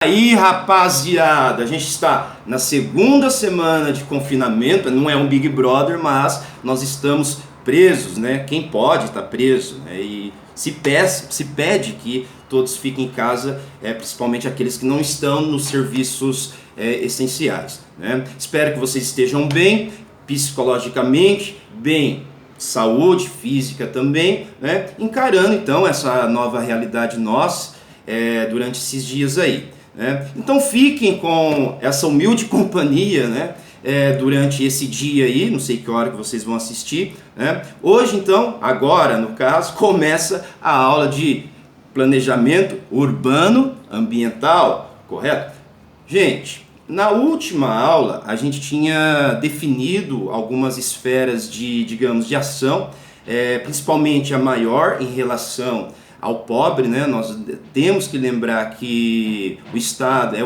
Aí, rapaziada, a gente está na segunda semana de confinamento, não é um Big Brother, mas nós estamos presos, né? Quem pode estar preso, né? E se pede que todos fiquem em casa, principalmente aqueles que não estão nos serviços essenciais, né? Espero que vocês estejam bem, psicologicamente, bem, saúde física também, né? Encarando então essa nova realidade nossa durante esses dias aí. Então fiquem com essa humilde companhia, né, durante esse dia aí, não sei que hora que vocês vão assistir, né? Hoje então, agora no caso, começa a aula de planejamento urbano ambiental, correto? Gente, na última aula a gente tinha definido algumas esferas de, digamos, de ação, principalmente a maior em relação ao pobre, né? Nós temos que lembrar que o Estado é a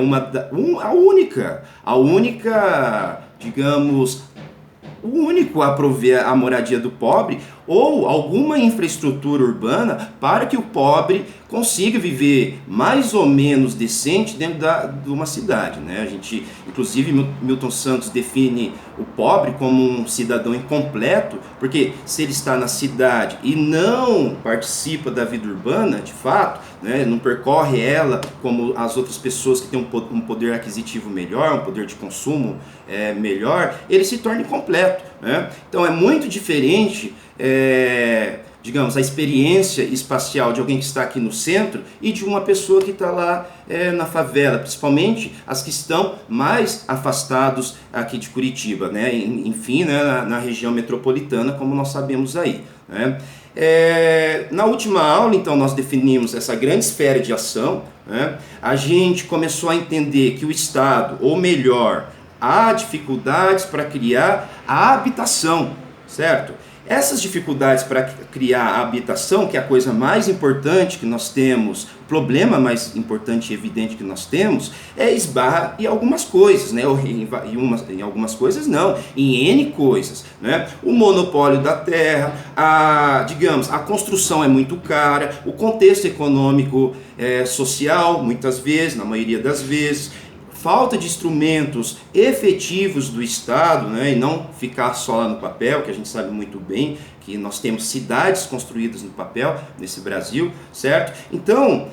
única, digamos, o único a prover a moradia do pobre ou alguma infraestrutura urbana para que o pobre consiga viver mais ou menos decente dentro de uma cidade, né? A gente, inclusive, Milton Santos define o pobre como um cidadão incompleto, porque se ele está na cidade e não participa da vida urbana, de fato, né, não percorre ela como as outras pessoas que têm um poder aquisitivo melhor, um poder de consumo melhor, ele se torna incompleto, né? Então é muito diferente, digamos, a experiência espacial de alguém que está aqui no centro e de uma pessoa que está lá na favela, principalmente as que estão mais afastados aqui de Curitiba, né? Enfim, né, na região metropolitana, como nós sabemos aí, né? Na última aula, então, nós definimos essa grande esfera de ação, né? A gente começou a entender que o Estado, ou melhor, há dificuldades para criar a habitação, certo? Essas dificuldades para criar a habitação, que é a coisa mais importante que nós temos, o problema mais importante e evidente que nós temos, esbarra em algumas coisas, né? Em algumas coisas não, em N coisas, né? O monopólio da terra, digamos, a construção é muito cara, o contexto econômico social, muitas vezes, na maioria das vezes, falta de instrumentos efetivos do Estado, né, e não ficar só lá no papel, que a gente sabe muito bem que nós temos cidades construídas no papel nesse Brasil, certo? Então,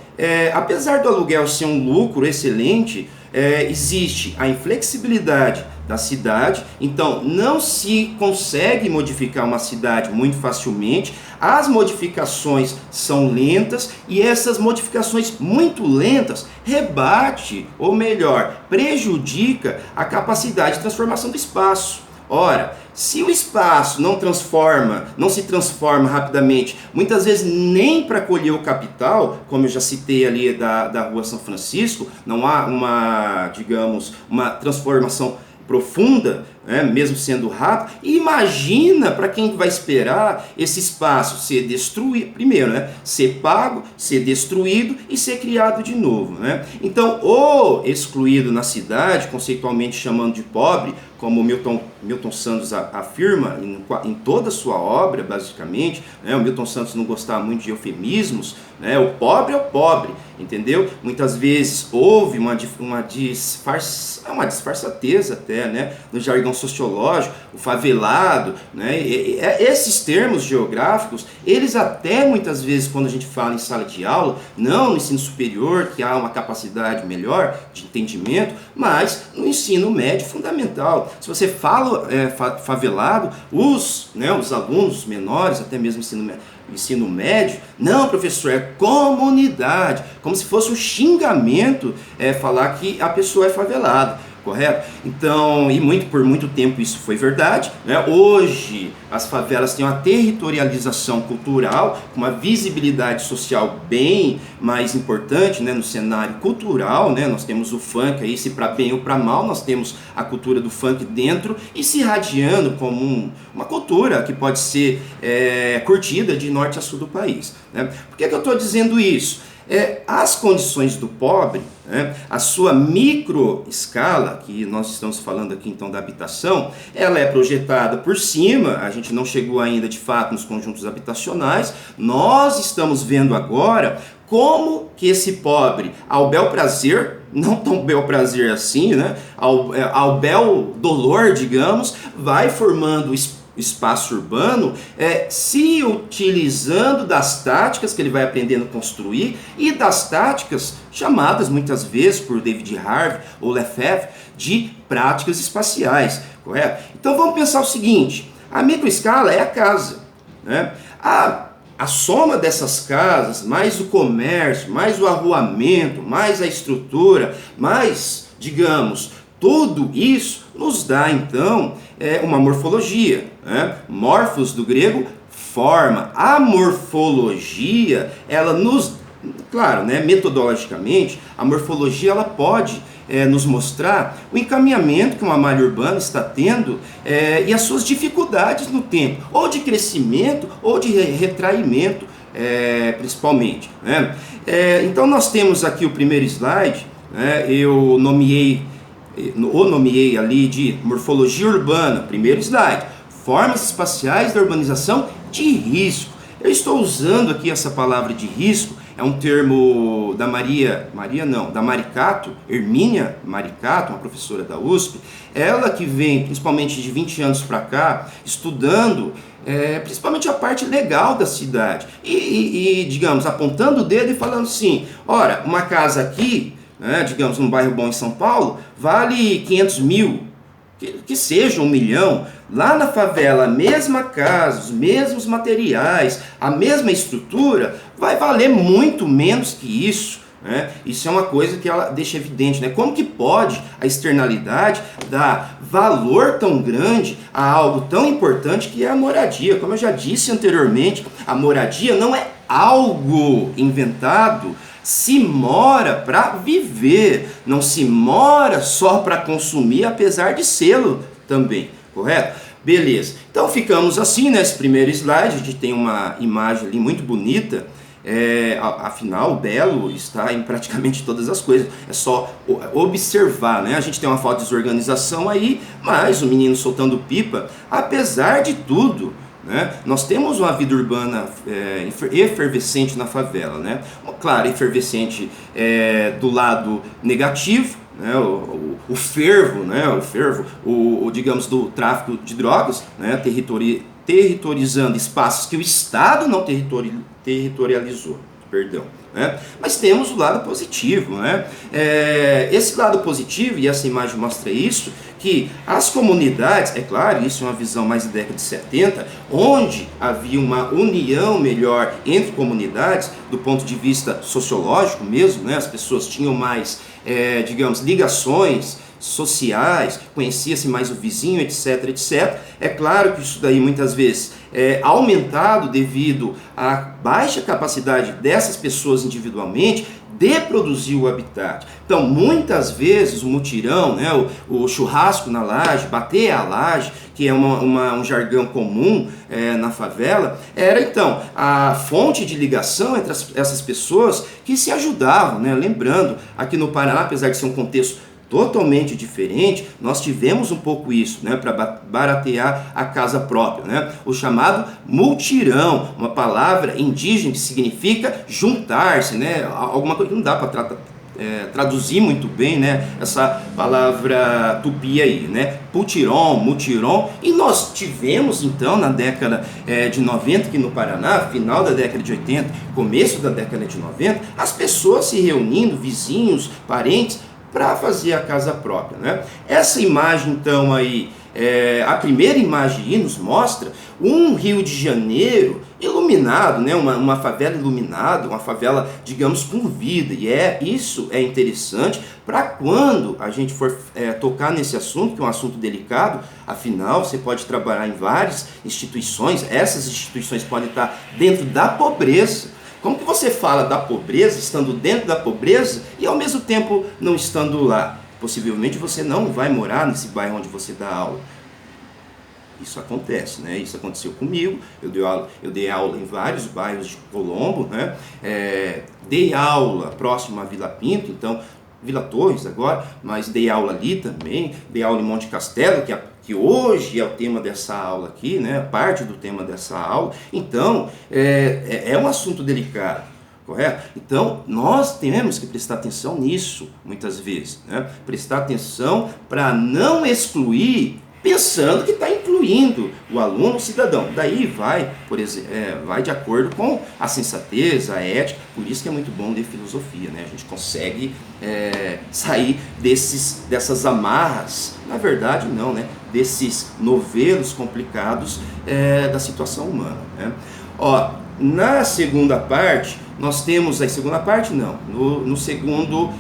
apesar do aluguel ser um lucro excelente, existe a inflexibilidade da cidade, então não se consegue modificar uma cidade muito facilmente, as modificações são lentas e essas modificações muito lentas rebate, ou melhor, prejudica a capacidade de transformação do espaço. Ora, se o espaço não se transforma rapidamente, muitas vezes nem para colher o capital, como eu já citei ali da Rua São Francisco, não há uma transformação profunda, né, mesmo sendo rápido. Imagina para quem vai esperar esse espaço ser destruído, primeiro, né, ser pago, ser destruído e ser criado de novo, né? Então, o excluído na cidade, conceitualmente chamando de pobre, como Milton Santos afirma em toda a sua obra, basicamente, né? O Milton Santos não gostava muito de eufemismos, né? O pobre é o pobre, entendeu? Muitas vezes houve uma disfarçatez até, né? No jargão sociológico, o favelado, né? Esses termos geográficos, eles até muitas vezes, quando a gente fala em sala de aula, não no ensino superior, que há uma capacidade melhor de entendimento, mas no ensino médio fundamental. Se você fala favelado, os alunos menores, até mesmo ensino médio, não, professor, é comunidade, como se fosse um xingamento falar que a pessoa é favelada. Correto? Então, e por muito tempo isso foi verdade, né? Hoje as favelas têm uma territorialização cultural, com uma visibilidade social bem mais importante, né, no cenário cultural, né? Nós temos o funk aí, se para bem ou para mal, nós temos a cultura do funk dentro e se irradiando como uma cultura que pode ser curtida de norte a sul do país, né? Por que eu estou dizendo isso? As condições do pobre, né, a sua micro escala, que nós estamos falando aqui então da habitação, ela é projetada por cima, a gente não chegou ainda de fato nos conjuntos habitacionais, nós estamos vendo agora como que esse pobre, ao bel prazer não tão bel prazer assim, né? Ao bel dolor, digamos, vai formando espaço urbano, se utilizando das táticas que ele vai aprendendo a construir e das táticas chamadas muitas vezes por David Harvey ou Lefebvre de práticas espaciais, correto? Então vamos pensar o seguinte: a microescala é a casa, né? A soma dessas casas, mais o comércio, mais o arruamento, mais a estrutura, mais, digamos, tudo isso nos dá então uma morfologia, né? Morfos do grego, forma. A morfologia, ela nos, claro, né, metodologicamente, a morfologia ela pode nos mostrar o encaminhamento que uma malha urbana está tendo e as suas dificuldades no tempo, ou de crescimento ou de retraimento, principalmente, né? Então nós temos aqui o primeiro slide, né? Eu nomeei ali de morfologia urbana, primeiro slide, formas espaciais da urbanização de risco. Eu estou usando aqui essa palavra de risco, é um termo da da Maricato, Hermínia Maricato, uma professora da USP, ela que vem principalmente de 20 anos para cá, estudando principalmente a parte legal da cidade, e digamos, apontando o dedo e falando assim, ora, uma casa aqui, né, digamos, num bairro bom em São Paulo, vale 500 mil, que seja 1 milhão. Lá na favela, a mesma casa, os mesmos materiais, a mesma estrutura, vai valer muito menos que isso, né? Isso é uma coisa que ela deixa evidente, né? Como que pode a externalidade dar valor tão grande a algo tão importante que é a moradia? Como eu já disse anteriormente, a moradia não é algo inventado. Se mora para viver, não se mora só para consumir, apesar de sê-lo também, correto? Beleza, então ficamos assim nesse primeiro slide, a gente tem uma imagem ali muito bonita, afinal o belo está em praticamente todas as coisas, é só observar, né? A gente tem uma falta de desorganização aí, mas o menino soltando pipa, apesar de tudo, né? Nós temos uma vida urbana efervescente na favela, né? Claro, efervescente do lado negativo, né? O fervo, né? Digamos, do tráfico de drogas, né? Territorializando espaços que o Estado não territorializou, perdão. Né? Mas temos o lado positivo, né? Esse lado positivo, e essa imagem mostra isso, que as comunidades, é claro, isso é uma visão mais da década de 70, onde havia uma união melhor entre comunidades, do ponto de vista sociológico mesmo, né? As pessoas tinham mais, digamos, ligações sociais, conhecia-se mais o vizinho, etc, etc. É claro que isso daí muitas vezes é aumentado devido à baixa capacidade dessas pessoas individualmente de produzir o habitat. Então, muitas vezes o mutirão, né, o churrasco na laje, bater a laje, que é um jargão comum na favela, era então a fonte de ligação entre essas pessoas que se ajudavam, né? Lembrando, aqui no Paraná, apesar de ser um contexto totalmente diferente, nós tivemos um pouco isso, né, para baratear a casa própria, né, o chamado multirão, uma palavra indígena que significa juntar-se, né, alguma coisa que não dá para traduzir muito bem, né, essa palavra tupi aí, né, putiron, multiron, e nós tivemos então na década de 90 aqui no Paraná, final da década de 80, começo da década de 90, as pessoas se reunindo, vizinhos, parentes, para fazer a casa própria, né? Essa imagem então aí, a primeira imagem aí nos mostra um Rio de Janeiro iluminado, né? Uma favela iluminada, uma favela, digamos, com vida, e isso é interessante para quando a gente for tocar nesse assunto, que é um assunto delicado, afinal você pode trabalhar em várias instituições, essas instituições podem estar dentro da pobreza. Como que você fala da pobreza, estando dentro da pobreza e ao mesmo tempo não estando lá? Possivelmente você não vai morar nesse bairro onde você dá aula. Isso acontece, né? Isso aconteceu comigo. Eu dei aula em vários bairros de Colombo, né? Dei aula próximo à Vila Pinto, então Vila Torres agora, mas dei aula ali também. Dei aula em Monte Castelo, que hoje é o tema dessa aula aqui, né? Parte do tema dessa aula. Então, é um assunto delicado, correto? Então, nós temos que prestar atenção nisso, muitas vezes, né? Prestar atenção para não excluir pensando que está incluindo o aluno, o cidadão. Daí vai, por exemplo, vai de acordo com a sensatez, a ética. Por isso que é muito bom ler filosofia, né? A gente consegue sair dessas amarras, na verdade não, né? Desses novelos complicados da situação humana, né? Ó, na segunda parte, nós temos, no segundo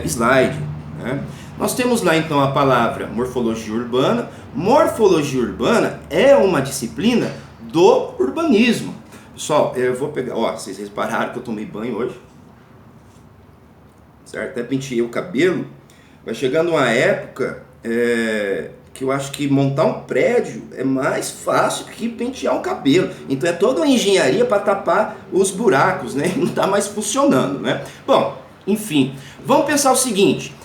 slide, né? Nós temos lá então a palavra morfologia urbana. Morfologia urbana é uma disciplina do urbanismo. Pessoal, eu vou pegar, ó, vocês repararam que eu tomei banho hoje, certo? Até penteei o cabelo. Vai chegando uma época que eu acho que montar um prédio é mais fácil que pentear um cabelo. Então é toda uma engenharia para tapar os buracos, né? Não está mais funcionando, né? Bom, enfim, vamos pensar o seguinte.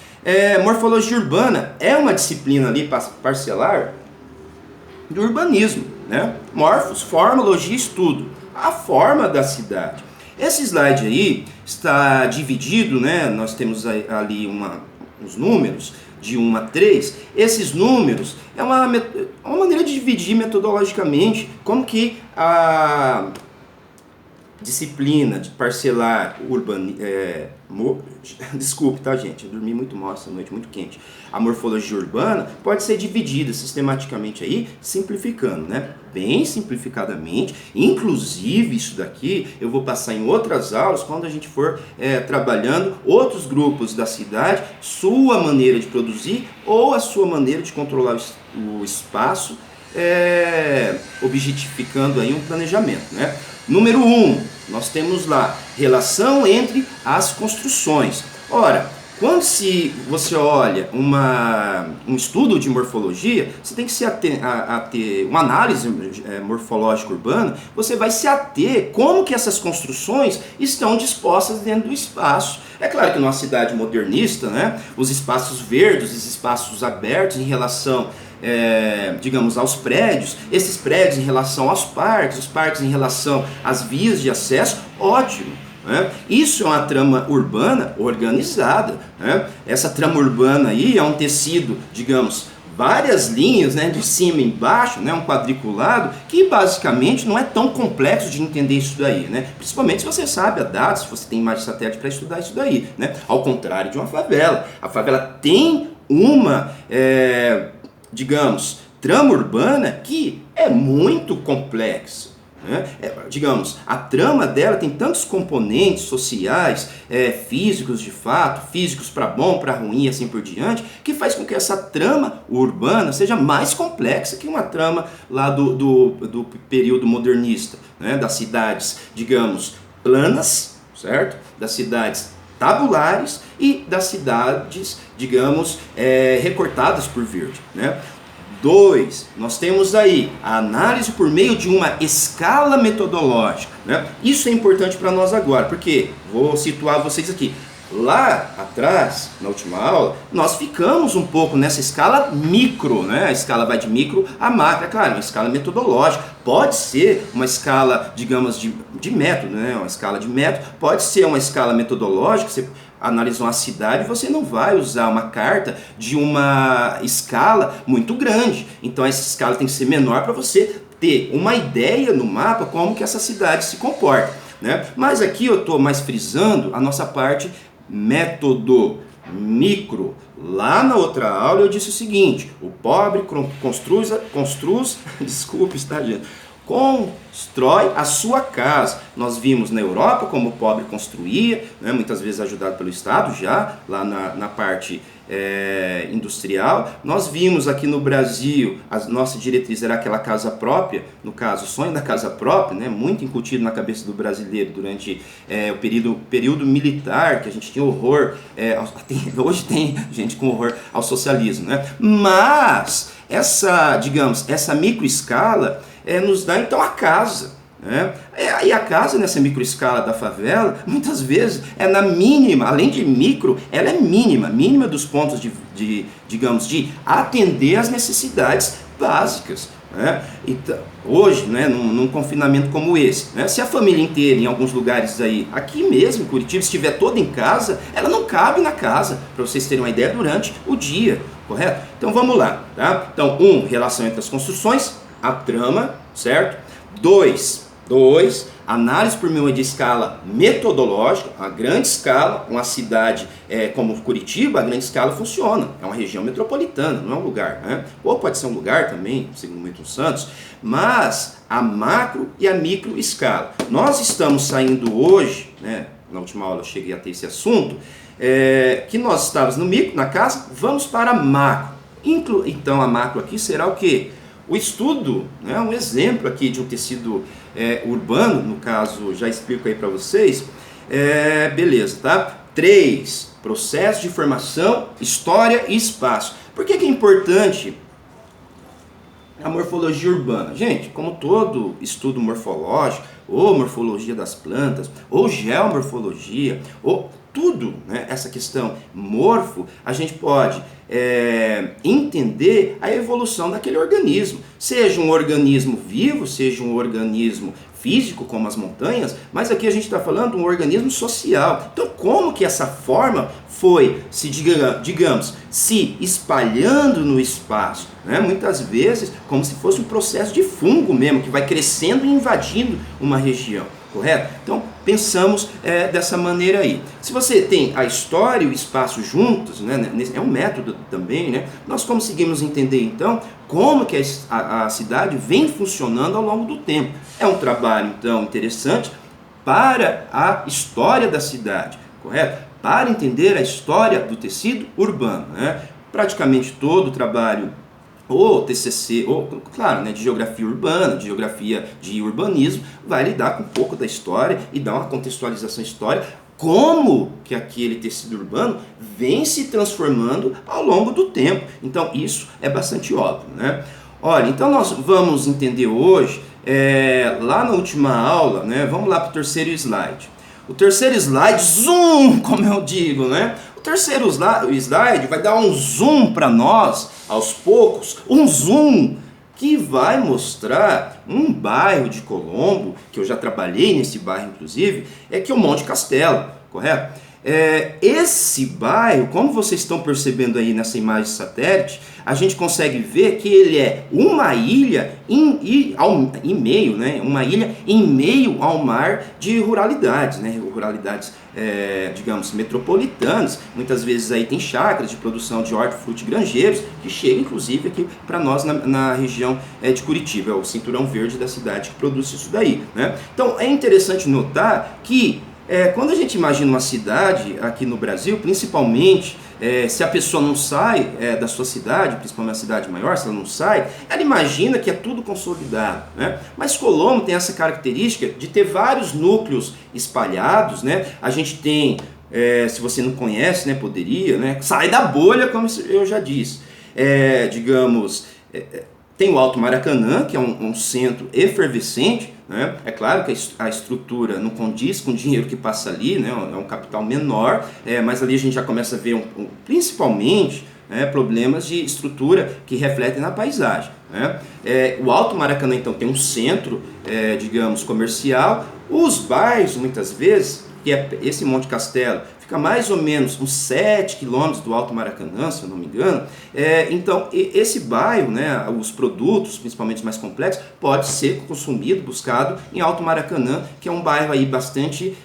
Morfologia urbana é uma disciplina ali parcelar do urbanismo, né? Morfos, forma, logia, estudo. A forma da cidade. Esse slide aí está dividido, né? Nós temos ali uns números de 1 a 3. Esses números é uma maneira de dividir metodologicamente como que a disciplina de parcelar desculpe, tá, gente? Eu dormi muito mal essa noite, muito quente. A morfologia urbana pode ser dividida sistematicamente aí, simplificando, né? Bem simplificadamente. Inclusive, isso daqui eu vou passar em outras aulas quando a gente for trabalhando outros grupos da cidade, sua maneira de produzir ou a sua maneira de controlar o espaço, objetificando aí um planejamento, né? Número 1, nós temos lá relação entre as construções. Ora, quando você olha um estudo de morfologia, você tem que se ater uma análise morfológica urbana, você vai se ater como que essas construções estão dispostas dentro do espaço. É claro que numa cidade modernista, né, os espaços verdes, os espaços abertos em relação digamos, aos prédios, esses prédios em relação aos parques, os parques em relação às vias de acesso, ótimo, né? Isso é uma trama urbana organizada, né? Essa trama urbana aí é um tecido, digamos, várias linhas, né, de cima e embaixo, né, um quadriculado, que basicamente não é tão complexo de entender isso daí, né? Principalmente se você sabe a data, se você tem imagem de satélite para estudar isso daí, né? Ao contrário de uma favela. A favela tem uma digamos, trama urbana que é muito complexa, né? Digamos, a trama dela tem tantos componentes sociais, físicos de fato, físicos para bom, para ruim e assim por diante, que faz com que essa trama urbana seja mais complexa que uma trama lá do período modernista, né? Das cidades, digamos, planas, certo? Das cidades tabulares e das cidades, digamos, recortadas por verde, né? 2, nós temos aí a análise por meio de uma escala metodológica, né? Isso é importante para nós agora, porque vou situar vocês aqui. Lá atrás, na última aula, nós ficamos um pouco nessa escala micro, né? A escala vai de micro a macro, é claro, uma escala metodológica. Pode ser uma escala, digamos, de método, né? Uma escala de método, pode ser uma escala metodológica, você analisou uma cidade, você não vai usar uma carta de uma escala muito grande. Então essa escala tem que ser menor para você ter uma ideia no mapa como que essa cidade se comporta, né? Mas aqui eu estou mais frisando a nossa parte método micro. Lá na outra aula eu disse o seguinte: o pobre desculpe, tá, gente? Constrói a sua casa. Nós vimos na Europa como o pobre construía, né, muitas vezes ajudado pelo Estado, já lá na parte industrial. Nós vimos aqui no Brasil, a nossa diretriz era aquela casa própria, no caso o sonho da casa própria, né, muito incutido na cabeça do brasileiro durante o período militar, que a gente tinha horror, hoje tem gente com horror ao socialismo, né? Mas essa microescala nos dá então a casa, né? E a casa nessa microescala da favela, muitas vezes é na mínima, além de micro, ela é mínima dos pontos de atender às necessidades básicas, né? Então, hoje, né, num confinamento como esse, né, se a família inteira, em alguns lugares aí, aqui mesmo em Curitiba, estiver toda em casa, ela não cabe na casa, para vocês terem uma ideia, durante o dia, correto? Então vamos lá, tá? Então, relação entre as construções, a trama, certo? Dois, análise por meio de escala metodológica, a grande escala, uma cidade como Curitiba, a grande escala funciona, é uma região metropolitana, não é um lugar, né? Ou pode ser um lugar também, segundo Milton Santos, mas a macro e a micro escala. Nós estamos saindo hoje, né, na última aula eu cheguei a ter esse assunto, que nós estávamos no micro, na casa, vamos para a macro. Então a macro aqui será o quê? O estudo, né, um exemplo aqui de um tecido urbano, no caso, já explico aí para vocês, beleza, tá? 3, processo de formação, história e espaço. Por que é importante a morfologia urbana? Gente, como todo estudo morfológico, ou morfologia das plantas, ou geomorfologia, ou tudo, né, essa questão morfo, a gente pode entender a evolução daquele organismo. Seja um organismo vivo, seja um organismo físico, como as montanhas, mas aqui a gente está falando de um organismo social. Então, como que essa forma foi, digamos, se espalhando no espaço, né? Muitas vezes como se fosse um processo de fungo mesmo, que vai crescendo e invadindo uma região, correto? Então, pensamos dessa maneira aí. Se você tem a história e o espaço juntos, né, é um método também, né, nós conseguimos entender então como que a cidade vem funcionando ao longo do tempo. É um trabalho então interessante para a história da cidade, correto? Para entender a história do tecido urbano, né? Praticamente todo o trabalho ou TCC, ou claro, né, de geografia urbana, de geografia de urbanismo, vai lidar com um pouco da história e dar uma contextualização histórica, como que aquele tecido urbano vem se transformando ao longo do tempo. Então isso é bastante óbvio, né? Olha, então nós vamos entender hoje, lá na última aula, né, vamos lá para o terceiro slide. O terceiro slide, zoom, como eu digo, né? O terceiro slide vai dar um zoom para nós, aos poucos, um zoom que vai mostrar um bairro de Colombo, que eu já trabalhei nesse bairro inclusive, que é o Monte Castelo, correto? Esse bairro, como vocês estão percebendo aí nessa imagem satélite, a gente consegue ver que ele é uma ilha em meio, né? Uma ilha em meio ao mar de ruralidades, né? Ruralidades, digamos, metropolitanas. Muitas vezes aí tem chácaras de produção de hortifruti granjeiros, que chega inclusive aqui para nós na região de Curitiba, é o cinturão verde da cidade que produz isso daí, né? Então é interessante notar que quando a gente imagina uma cidade aqui no Brasil, principalmente se a pessoa não sai da sua cidade, principalmente uma cidade maior, se ela não sai, ela imagina que é tudo consolidado, né? Mas Colombo tem essa característica de ter vários núcleos espalhados, né? A gente tem, se você não conhece, né, poderia, né? Sai da bolha, como eu já disse. Digamos, tem o Alto Maracanã, que é um centro efervescente, né? É claro que a estrutura não condiz com o dinheiro que passa ali, né? É um capital menor, mas ali a gente já começa a ver principalmente problemas de estrutura que refletem na paisagem, né? O Alto Maracanã então tem um centro, digamos, comercial. Os bairros, muitas vezes, que é esse Monte Castelo, fica mais ou menos uns 7 quilômetros do Alto Maracanã, se eu não me engano. Então, esse bairro, né, os produtos, principalmente os mais complexos, pode ser consumido, buscado em Alto Maracanã, que é um bairro aí bastante,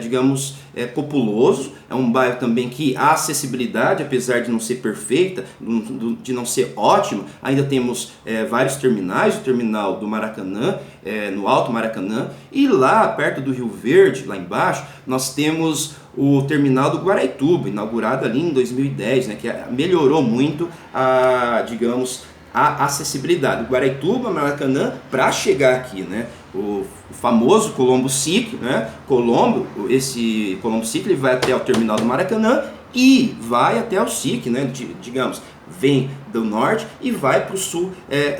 digamos, populoso. É um bairro também que a acessibilidade, apesar de não ser perfeita, de não ser ótima, ainda temos vários terminais, o terminal do Maracanã, no Alto Maracanã, e lá perto do Rio Verde, lá embaixo, nós temos o terminal do Guaraituba, inaugurado ali em 2010, né, que melhorou muito digamos, a acessibilidade. O Guaraituba, Maracanã, para chegar aqui, né, o famoso Colombo Ciclo, né, esse Colombo Ciclo, ele vai até o terminal do Maracanã e vai até o SIC, né, digamos, vem do norte e vai para o sul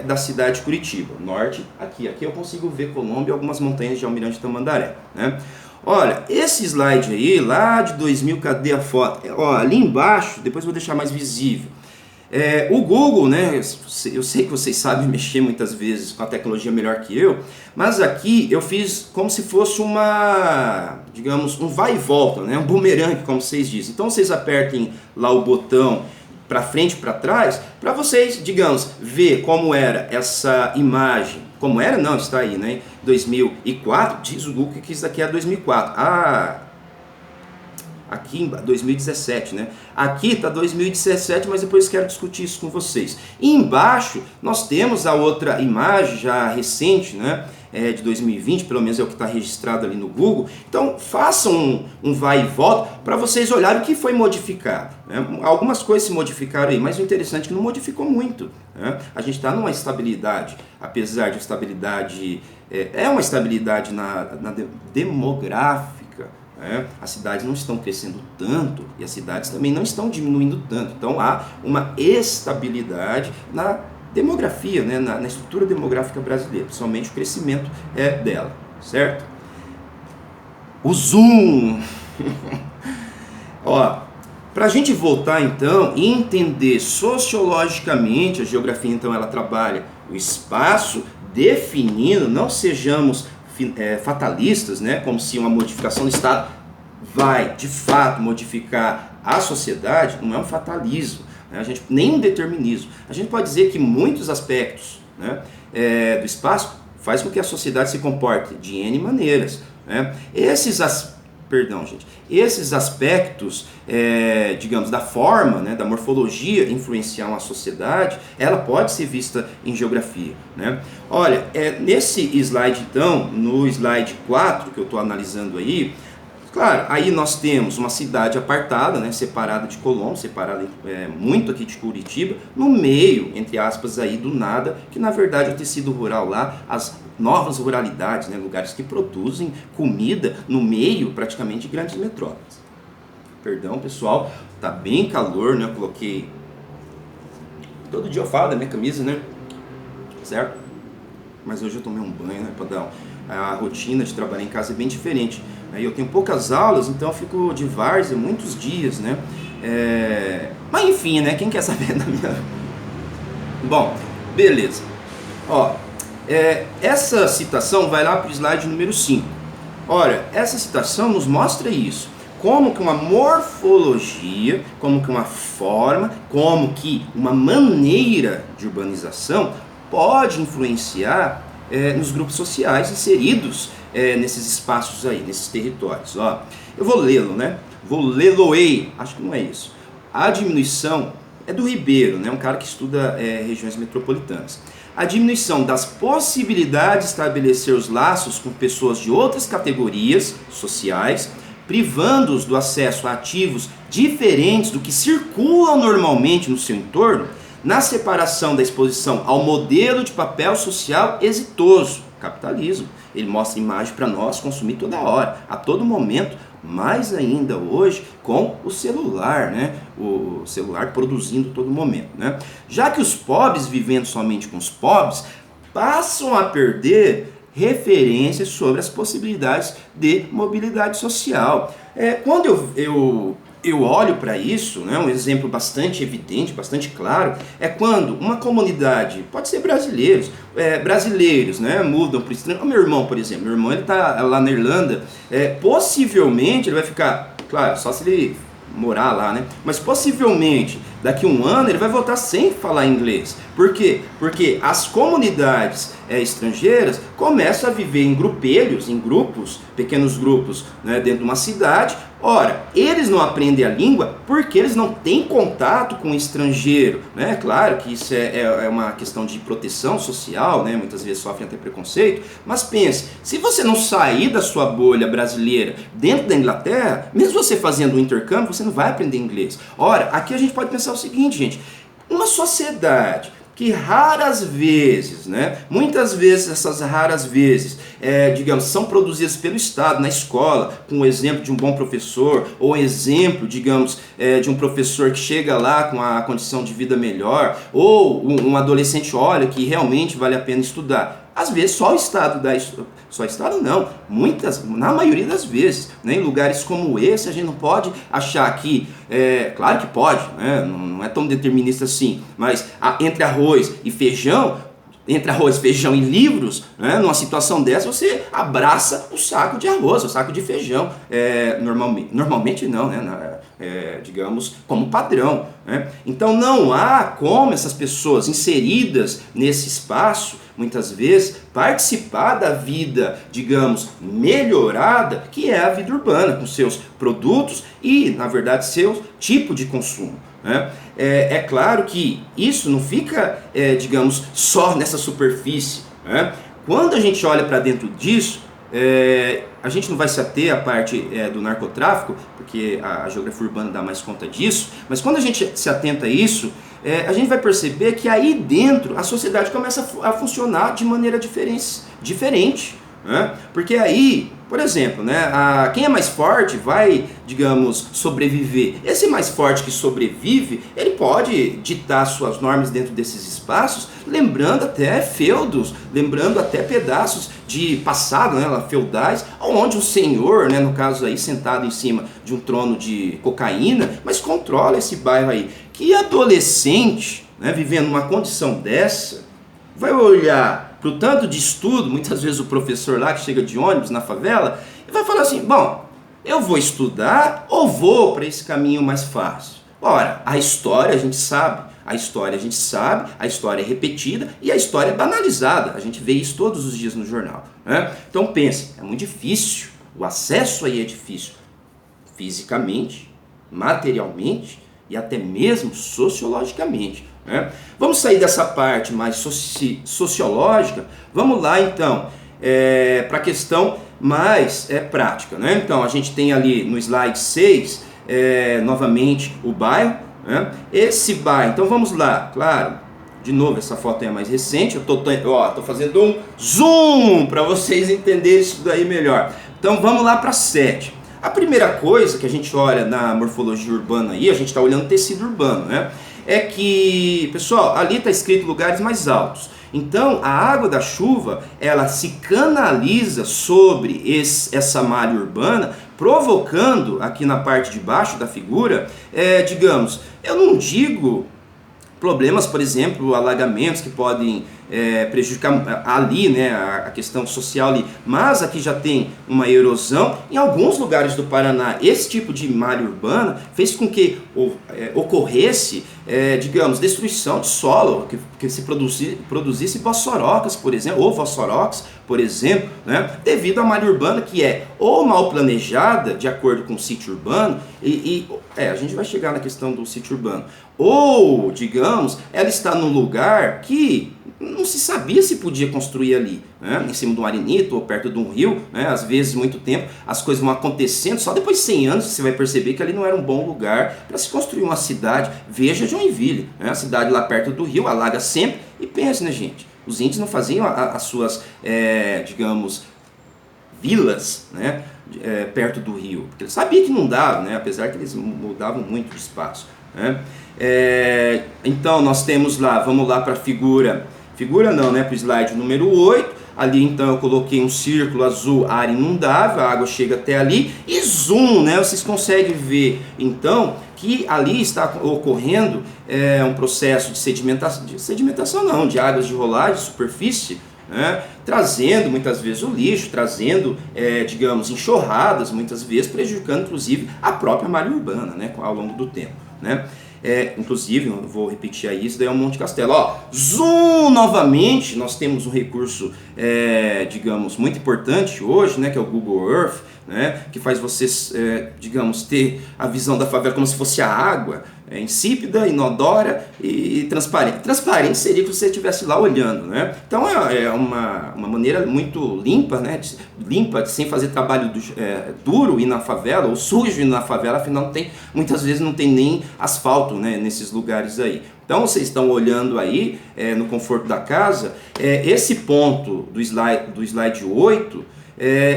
da cidade de Curitiba. Norte, aqui eu consigo ver Colombo e algumas montanhas de Almirante Tamandaré, né? Olha, esse slide aí, lá de 2000, cadê a foto? Ali embaixo, depois eu vou deixar mais visível. O Google, né, eu sei que vocês sabem mexer muitas vezes com a tecnologia melhor que eu, mas aqui eu fiz como se fosse digamos, um vai e volta, né, um bumerangue, como vocês dizem. Então vocês apertem lá o botão para frente e para trás, para vocês, digamos, ver como era essa imagem. Como era? Não, está aí, né? 2004, diz o Google que isso daqui é 2004. Aqui em 2017, né? Aqui está 2017, mas depois quero discutir isso com vocês. E embaixo nós temos a outra imagem já recente, né? De 2020, pelo menos é o que está registrado ali no Google. Então façam um vai e volta para vocês olharem o que foi modificado, né? Algumas coisas se modificaram aí, mas o interessante é que não modificou muito, né? A gente está numa estabilidade, apesar de estabilidade, uma estabilidade na demográfica. As cidades não estão crescendo tanto e as cidades também não estão diminuindo tanto. Então há uma estabilidade na demografia, né? na estrutura demográfica brasileira, principalmente o crescimento dela, certo? O zoom! Para a gente voltar então e entender sociologicamente, a geografia então ela trabalha o espaço definindo, não sejamos fatalistas, né? Como se uma modificação do Estado vai de fato modificar a sociedade. Não é um fatalismo, né? Nem um determinismo. A gente pode dizer que muitos aspectos, né, do espaço faz com que a sociedade se comporte de N maneiras, né? Esses aspectos, digamos, da forma, né, da morfologia influenciar uma sociedade, ela pode ser vista em geografia, né? Olha, nesse slide então, no slide 4 que eu estou analisando aí, claro, aí nós temos uma cidade apartada, né, separada de Colombo, separada muito aqui de Curitiba, no meio, entre aspas, aí do nada, que na verdade é o tecido rural lá, as novas ruralidades, né, lugares que produzem comida no meio praticamente de grandes metrópoles. Perdão, pessoal, tá bem calor, né? Eu coloquei... Todo dia eu falo da minha camisa, né? Certo? Mas hoje eu tomei um banho, né, padrão? A rotina de trabalhar em casa é bem diferente. Aí eu tenho poucas aulas, então eu fico de várzea muitos dias, né? Mas enfim, né? Quem quer saber da minha... Bom, beleza. Essa citação vai lá para o slide número 5. Olha, essa citação nos mostra isso. Como que uma morfologia, como que uma forma, como que uma maneira de urbanização pode influenciar nos grupos sociais inseridos nesses espaços aí, nesses territórios. Eu vou lê-lo, né? Vou lê-lo-ei, acho que não é isso. A diminuição é do Ribeiro, né? Um cara que estuda regiões metropolitanas. A diminuição das possibilidades de estabelecer os laços com pessoas de outras categorias sociais, privando-os do acesso a ativos diferentes do que circulam normalmente no seu entorno, na separação da exposição ao modelo de papel social exitoso, capitalismo. Ele mostra imagem para nós consumir toda hora, a todo momento, mais ainda hoje com o celular, né? O celular produzindo todo momento, né? Já que os pobres vivendo somente com os pobres passam a perder referências sobre as possibilidades de mobilidade social. Quando eu olho para isso, né, um exemplo bastante evidente, bastante claro, é quando uma comunidade, pode ser brasileiros, né, mudam para o estrangeiro. Meu irmão, por exemplo, meu irmão ele está lá na Irlanda, possivelmente ele vai ficar, claro, só se ele morar lá, né? Mas possivelmente daqui a um ano ele vai voltar sem falar inglês. Por quê? Porque as comunidades estrangeiras começam a viver em grupelhos, em grupos, pequenos grupos, né, dentro de uma cidade. Ora, eles não aprendem a língua porque eles não têm contato com o estrangeiro, né? Claro que isso é uma questão de proteção social, né? Muitas vezes sofrem até preconceito, mas pense, se você não sair da sua bolha brasileira dentro da Inglaterra, mesmo você fazendo um intercâmbio, você não vai aprender inglês. Ora, aqui a gente pode pensar o seguinte, gente, uma sociedade que raras vezes, né, muitas vezes essas raras vezes, digamos, são produzidas pelo Estado na escola, com o exemplo de um bom professor, ou exemplo, digamos, de um professor que chega lá com a condição de vida melhor, ou um adolescente olha que realmente vale a pena estudar. Às vezes só o Estado dá isso, só o Estado não, na maioria das vezes, né, em lugares como esse a gente não pode achar que, claro que pode, né, não é tão determinista assim, mas entre arroz e feijão, e livros, né, numa situação dessa você abraça o saco de arroz, o saco de feijão, normalmente não, né, digamos, como padrão. Né? Então não há como essas pessoas inseridas nesse espaço, muitas vezes, participar da vida, digamos, melhorada, que é a vida urbana, com seus produtos e, na verdade, seu tipo de consumo. Né? É claro que isso não fica, digamos, só nessa superfície. Né? Quando a gente olha para dentro disso, a gente não vai se ater à parte do narcotráfico, porque a geografia urbana dá mais conta disso, mas quando a gente se atenta a isso, a gente vai perceber que aí dentro a sociedade começa a funcionar de maneira diferente. Né? Porque aí, por exemplo, né, quem é mais forte vai, digamos, sobreviver. Esse mais forte que sobrevive, ele pode ditar suas normas dentro desses espaços, lembrando até feudos, lembrando até pedaços de passado, né, feudais, onde o senhor, né, no caso aí, sentado em cima de um trono de cocaína, mas controla esse bairro aí. Que adolescente, né, vivendo uma condição dessa, vai olhar para o tanto de estudo, muitas vezes o professor lá que chega de ônibus na favela, e vai falar assim, bom, eu vou estudar ou vou para esse caminho mais fácil? Ora, a história a gente sabe, a história é repetida e a história é banalizada, a gente vê isso todos os dias no jornal. Né? Então pense, é muito difícil, o acesso aí é difícil, fisicamente, materialmente e até mesmo sociologicamente. Né? Vamos sair dessa parte mais sociológica, vamos lá então para a questão mais prática. Né? Então a gente tem ali no slide 6, novamente o bairro, né? Esse bairro, então vamos lá, claro, de novo essa foto é mais recente, eu tô fazendo um zoom para vocês entenderem isso daí melhor. Então vamos lá para 7. A primeira coisa que a gente olha na morfologia urbana aí, a gente está olhando tecido urbano, né? É que, pessoal, ali está escrito lugares mais altos. Então, a água da chuva, ela se canaliza sobre essa malha urbana, provocando aqui na parte de baixo da figura, digamos, eu não digo problemas, por exemplo, alagamentos que podem prejudicar ali, né, a questão social ali, mas aqui já tem uma erosão. Em alguns lugares do Paraná, esse tipo de malha urbana fez com que ocorresse, digamos, destruição de solo, que se produzisse bossorocas, por exemplo, ou vossorox, por exemplo, né, devido à malha urbana que é ou mal planejada, de acordo com o sítio urbano, a gente vai chegar na questão do sítio urbano, ou, digamos, ela está num lugar que não se sabia se podia construir ali, né? Em cima de um arenito ou perto de um rio, né? Às vezes, muito tempo, as coisas vão acontecendo, só depois de 100 anos você vai perceber que ali não era um bom lugar para se construir uma cidade. Veja Joinville, né? A cidade lá perto do rio, alaga sempre, e pense, né, gente, os índios não faziam as suas, digamos, vilas, né, perto do rio, porque eles sabiam que não dava, né? Apesar que eles mudavam muito de espaço, né? Então nós temos lá, vamos lá para a figura não, né, para o slide número 8, ali então eu coloquei um círculo azul, área inundável, a água chega até ali, e zoom, né, vocês conseguem ver então que ali está ocorrendo um processo de sedimentação não, de águas de rolagem, de superfície, né, trazendo muitas vezes o lixo, trazendo, digamos, enxurradas, muitas vezes prejudicando inclusive a própria malha urbana, né, ao longo do tempo, né. Inclusive, eu vou repetir aí, isso daí é um Monte Castelo. Zoom novamente, nós temos um recurso, digamos, muito importante hoje, né, que é o Google Earth, né, que faz vocês, digamos, ter a visão da favela como se fosse a água, insípida, inodora e transparente. Transparente seria que você estivesse lá olhando, né? Então é uma maneira muito limpa, né, sem fazer trabalho duro ir na favela, ou sujo ir na favela, afinal muitas vezes não tem nem asfalto, né, nesses lugares aí. Então vocês estão olhando aí, no conforto da casa, esse ponto do slide 8,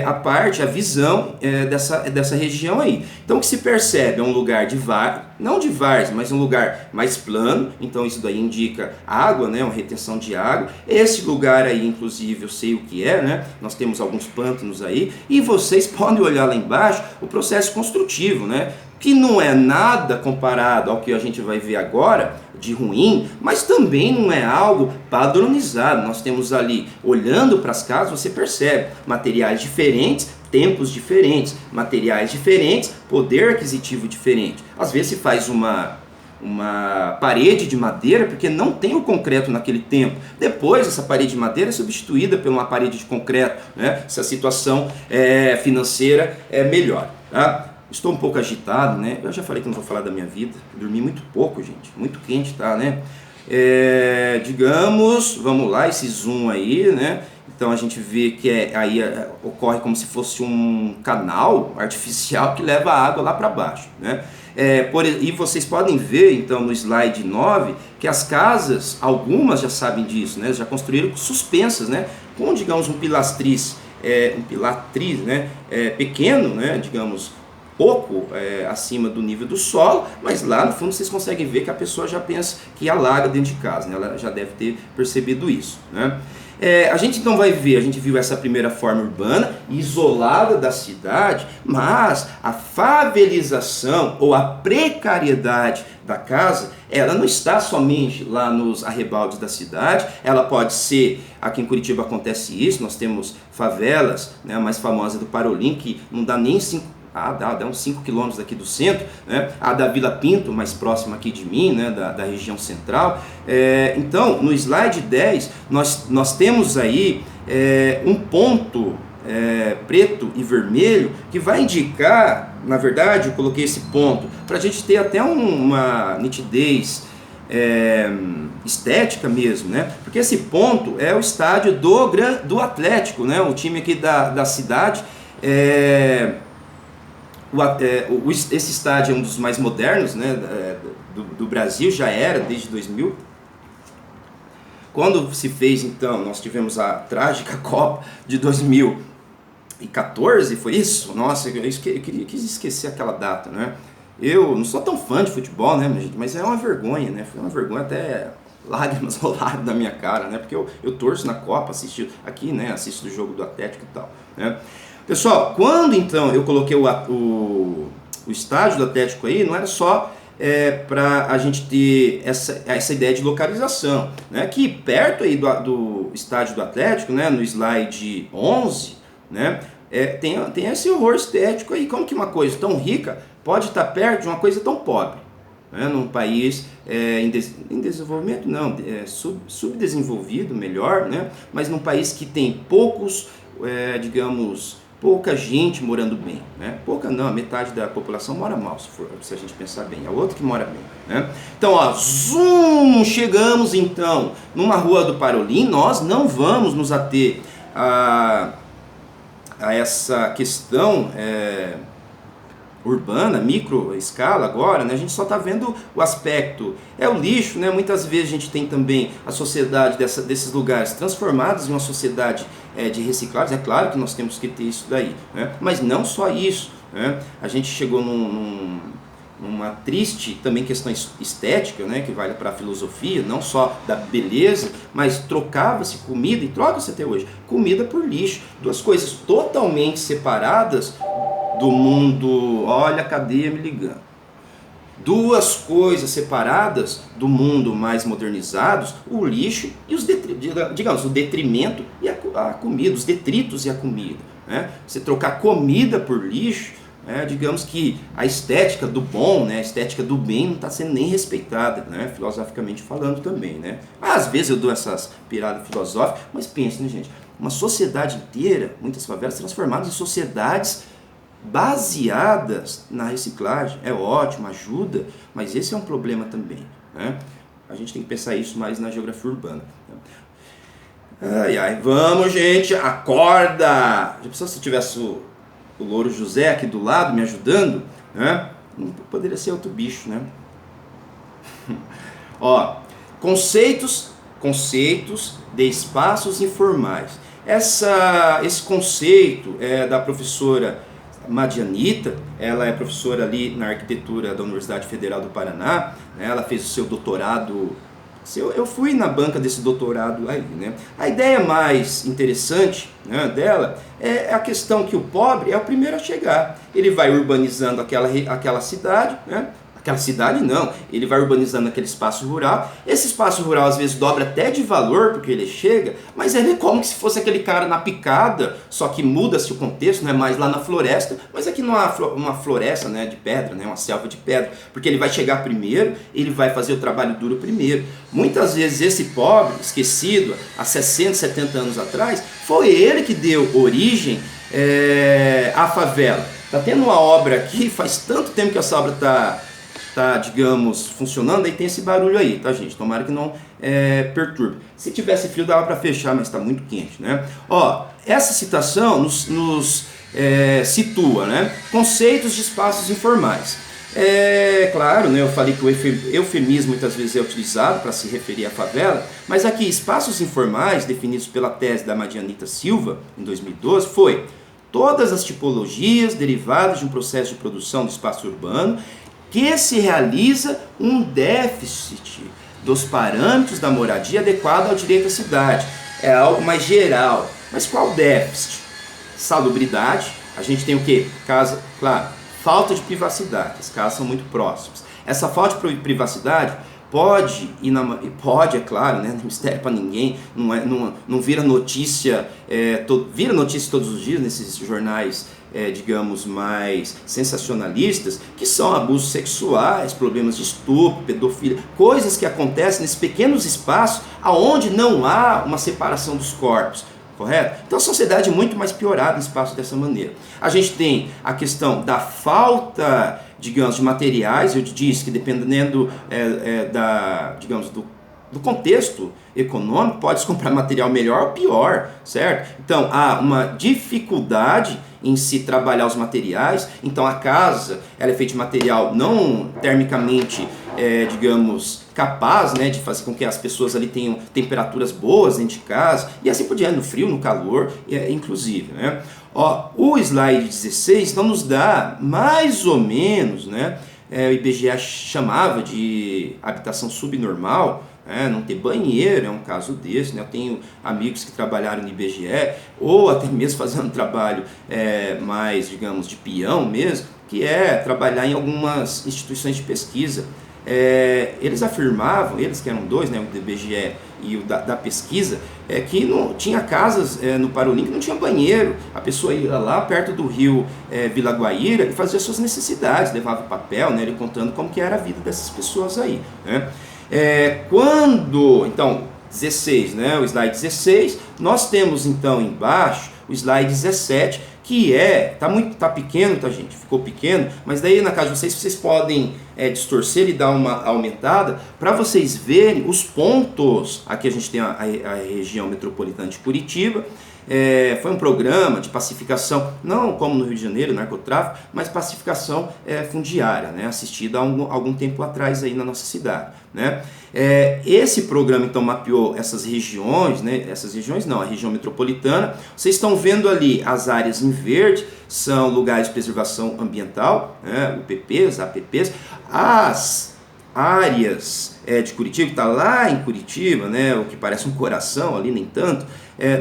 a visão dessa região aí. Então o que se percebe é um lugar não de várzea, mas um lugar mais plano, então isso daí indica água, né, uma retenção de água. Esse lugar aí, inclusive, eu sei o que é, né, nós temos alguns pântanos aí, e vocês podem olhar lá embaixo o processo construtivo, né, que não é nada comparado ao que a gente vai ver agora de ruim, mas também não é algo padronizado. Nós temos ali, olhando para as casas, você percebe materiais diferentes, tempos diferentes, materiais diferentes, poder aquisitivo diferente. Às vezes se faz uma parede de madeira porque não tem o concreto naquele tempo. Depois essa parede de madeira é substituída por uma parede de concreto, né? Se a situação financeira é melhor, tá? Estou um pouco agitado, né? Eu já falei que não vou falar da minha vida. Dormi muito pouco, gente. Muito quente, tá, né? Digamos, vamos lá, esse zoom aí, né? Então a gente vê que aí ocorre como se fosse um canal artificial que leva a água lá para baixo, né? E vocês podem ver, então, no slide 9, que as casas, algumas já sabem disso, né? Já construíram suspensas, né? Com, digamos, um pilatriz, né? Pequeno, né? Digamos, pouco acima do nível do solo, mas lá no fundo vocês conseguem ver que a pessoa já pensa que alaga dentro de casa, né? Ela já deve ter percebido isso, né? A gente então vai ver, a gente viu essa primeira forma urbana, isolada da cidade, mas a favelização ou a precariedade da casa, ela não está somente lá nos arrebaldes da cidade, ela pode ser, aqui em Curitiba acontece isso, nós temos favelas, né, a mais famosa do Parolim, que não dá nem 5 dá uns 5 quilômetros daqui do centro, né? A da Vila Pinto, mais próxima aqui de mim, né? da região central. Então, no slide 10, nós temos aí um ponto preto e vermelho que vai indicar, na verdade, eu coloquei esse ponto para a gente ter até uma nitidez estética mesmo, né? Porque esse ponto é o estádio do Atlético, né? O time aqui da cidade. Esse estádio é um dos mais modernos, né, do Brasil, já era desde 2000. Quando se fez, então, nós tivemos a trágica Copa de 2014, foi isso? Nossa, eu quis esquecer aquela data, né? Eu não sou tão fã de futebol, né, gente, mas é uma vergonha, né? Foi uma vergonha, até lágrimas rolaram da minha cara, né? Porque eu torço na Copa, assisto aqui, né? Assisto o jogo do Atlético e tal, né? Pessoal, quando então eu coloquei o estádio do Atlético aí, não era só para a gente ter essa ideia de localização, né? Que perto aí do estádio do Atlético, né? No slide 11, né? Tem esse horror estético aí, como que uma coisa tão rica pode estar perto de uma coisa tão pobre, né? Num país em desenvolvimento, não, subdesenvolvido, melhor, né? Mas num país que tem pouca gente morando bem, né? Pouca não, a metade da população mora mal, se a gente pensar bem, é o outro que mora bem, né? Então, ó, zoom, chegamos então numa rua do Parolim. Nós não vamos nos ater a essa questão urbana, micro escala agora, né? A gente só está vendo o aspecto, o lixo, né? Muitas vezes a gente tem também a sociedade desses lugares transformados em uma sociedade de reciclagem. É claro que nós temos que ter isso daí, né? Mas não só isso, né? A gente chegou numa triste também questão estética, né? Que vale para a filosofia, não só da beleza, mas trocava-se comida, e troca-se até hoje, comida por lixo, duas coisas totalmente separadas do mundo. Olha a cadeia me ligando. Duas coisas separadas do mundo mais modernizados, o lixo e o detrimento e a comida, os detritos e a comida, né? Você trocar comida por lixo, digamos que a estética do bom, né, a estética do bem não está sendo nem respeitada, né, filosoficamente falando também, né? Às vezes eu dou essas piradas filosóficas, mas pense, né, gente, uma sociedade inteira, muitas favelas transformadas em sociedades baseadas na reciclagem. É ótimo, ajuda, mas esse é um problema também, né? A gente tem que pensar isso mais na geografia urbana. Ai, vamos, gente, acorda! Já pensou se tivesse o Louro José aqui do lado me ajudando, né? Não poderia ser outro bicho, né? Ó, conceitos de espaços informais. Esse conceito é da professora Madianita, ela é professora ali na arquitetura da Universidade Federal do Paraná, né? Ela fez o seu doutorado. Eu fui na banca desse doutorado aí, né? A ideia mais interessante, né, dela é a questão que o pobre é o primeiro a chegar. Ele vai urbanizando aquela cidade, né? Aquela cidade não, ele vai urbanizando aquele espaço rural. Esse espaço rural às vezes dobra até de valor porque ele chega, mas ele é como se fosse aquele cara na picada, só que muda-se o contexto, não é mais lá na floresta, mas aqui não há uma floresta, né, de pedra, né, uma selva de pedra, porque ele vai chegar primeiro, ele vai fazer o trabalho duro primeiro. Muitas vezes esse pobre, esquecido, há 60, 70 anos atrás, foi ele que deu origem à favela. Tá tendo uma obra aqui, faz tanto tempo que essa obra tá, digamos, funcionando, aí tem esse barulho aí, tá, gente? Tomara que não perturbe. Se tivesse frio dava para fechar, mas está muito quente, né? Ó, essa citação nos situa, né, conceitos de espaços informais. Claro, né, eu falei que o eufemismo muitas vezes é utilizado para se referir à favela, mas aqui, espaços informais, definidos pela tese da Madianita Silva, em 2012, foi todas as tipologias derivadas de um processo de produção do espaço urbano que se realiza um déficit dos parâmetros da moradia adequado ao direito à cidade. É algo mais geral. Mas qual déficit? Salubridade. A gente tem o quê? Casa, claro, falta de privacidade. As casas são muito próximas. Essa falta de privacidade pode, é claro, né, não é mistério para ninguém, não vira notícia, vira notícia todos os dias nesses jornais, digamos, mais sensacionalistas, que são abusos sexuais, problemas de estupro, pedofilia, coisas que acontecem nesses pequenos espaços aonde não há uma separação dos corpos. Correto? Então a sociedade é muito mais piorada em espaço dessa maneira. A gente tem a questão da falta, digamos, de materiais. Eu disse que dependendo do contexto econômico, pode-se comprar material melhor ou pior, certo? Então há uma dificuldade em se trabalhar os materiais. Então a casa ela é feita de material não termicamente, digamos, capaz, né, de fazer com que as pessoas ali tenham temperaturas boas dentro de casa, e assim por diante, no frio, no calor, inclusive, né? Ó, o slide 16 então nos dá mais ou menos, né, o IBGE chamava de habitação subnormal, não ter banheiro é um caso desse, né? Eu tenho amigos que trabalharam no IBGE, ou até mesmo fazendo trabalho mais, digamos, de peão mesmo, que é trabalhar em algumas instituições de pesquisa. Eles afirmavam, eles que eram dois, né, o do IBGE e o da pesquisa, que não tinha casas no Parolim que não tinha banheiro. A pessoa ia lá perto do rio Vila Guaíra e fazia suas necessidades, levava papel, né, ele contando como que era a vida dessas pessoas aí, né? Então, 16, né, o slide 16, nós temos então embaixo o slide 17, que tá pequeno, tá, gente? Ficou pequeno, mas daí na casa de vocês podem distorcer e dar uma aumentada para vocês verem os pontos. Aqui a gente tem a região metropolitana de Curitiba. Foi um programa de pacificação, não como no Rio de Janeiro, narcotráfico, mas pacificação fundiária, né, assistida há algum tempo atrás aí na nossa cidade, né? Esse programa então mapeou essas regiões, né, a região metropolitana. Vocês estão vendo ali as áreas em verde, são lugares de preservação ambiental, né, UPPs, APPs. As áreas de Curitiba, que está lá em Curitiba, né, o que parece um coração ali, nem tanto,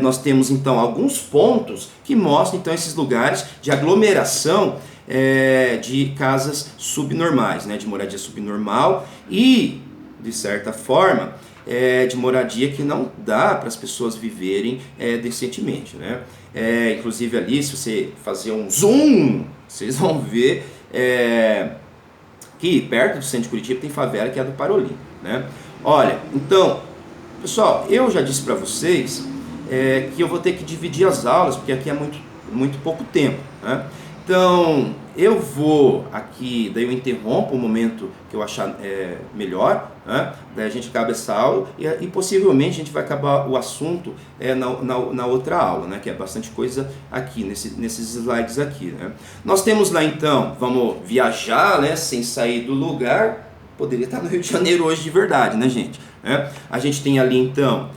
nós temos então alguns pontos que mostram então esses lugares de aglomeração de casas subnormais, né, de moradia subnormal e, de certa forma, de moradia que não dá para as pessoas viverem decentemente, né? Inclusive ali, se você fazer um zoom, vocês vão ver que perto do centro de Curitiba tem favela que é a do Parolim, né? Olha, então, pessoal, eu já disse para vocês que eu vou ter que dividir as aulas, porque aqui é muito pouco tempo, né? Então, eu vou aqui, daí eu interrompo o momento que eu achar melhor, né? Daí a gente acaba essa aula e possivelmente a gente vai acabar o assunto na outra aula, né? Que é bastante coisa aqui, nesses slides aqui, né? Nós temos lá então, vamos viajar, né? Sem sair do lugar, poderia estar no Rio de Janeiro hoje de verdade, né, gente? A gente tem ali então,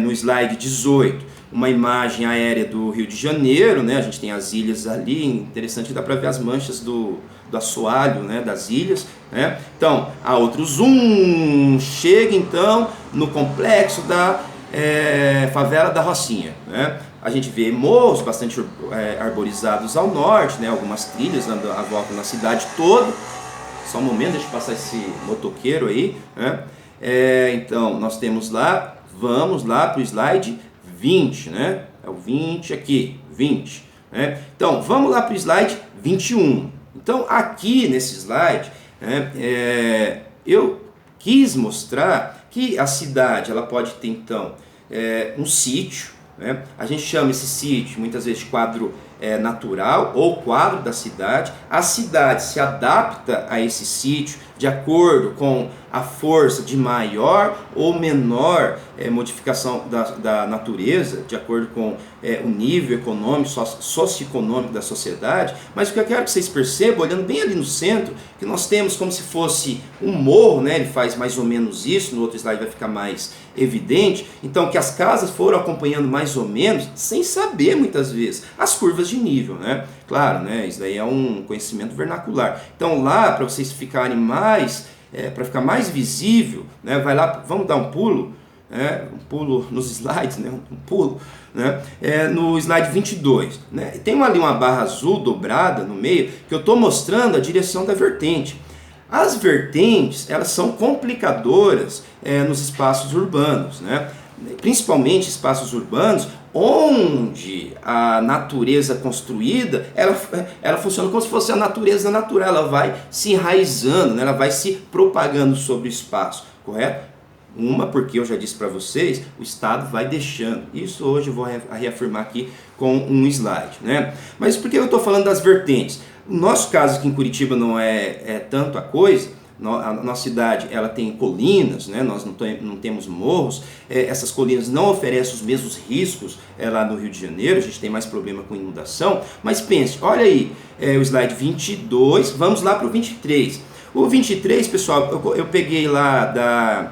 no slide 18, uma imagem aérea do Rio de Janeiro, né? A gente tem as ilhas ali, interessante, dá para ver as manchas do assoalho, né, das ilhas, né? Então, há outro zoom, chega então no complexo da favela da Rocinha, né? A gente vê morros bastante arborizados ao norte, né? Algumas trilhas dando a volta na cidade toda. Só um momento, deixa eu passar esse motoqueiro aí, né? Então, nós temos lá, vamos lá para o slide 20, né? É o 20 aqui, 20, né? Então, vamos lá para o slide 21. Então, aqui nesse slide, né, eu quis mostrar que a cidade ela pode ter, então, um sítio, né? A gente chama esse sítio muitas vezes de quadro natural ou quadro da cidade. A cidade se adapta a esse sítio de acordo com a força de maior ou menor modificação da natureza, de acordo com o nível econômico, socioeconômico da sociedade. Mas o que eu quero que vocês percebam, olhando bem ali no centro, que nós temos como se fosse um morro, né? Ele faz mais ou menos isso, no outro slide vai ficar mais evidente. Então, que as casas foram acompanhando mais ou menos, sem saber muitas vezes, as curvas de nível, né? Claro, né? Isso daí é um conhecimento vernacular. Então, lá, para vocês ficarem mais, para ficar mais visível, né? Vai lá, vamos dar um pulo, um pulo nos slides, né? Um pulo, né? No slide 22, né? Tem ali uma barra azul dobrada no meio, que eu estou mostrando a direção da vertente. As vertentes, elas são complicadoras nos espaços urbanos, né? Principalmente espaços urbanos, onde a natureza construída, ela funciona como se fosse a natureza natural, ela vai se enraizando, né? Ela vai se propagando sobre o espaço, correto? Porque eu já disse para vocês, o Estado vai deixando. Isso hoje eu vou reafirmar aqui com um slide, né? Mas por que eu estou falando das vertentes? No nosso caso aqui em Curitiba não é tanto a coisa. A nossa cidade ela tem colinas, né? Nós não temos morros. Essas colinas não oferecem os mesmos riscos lá no Rio de Janeiro. A gente tem mais problema com inundação. Mas pense, olha aí, o slide 22, vamos lá para o 23. O 23, pessoal, eu peguei lá da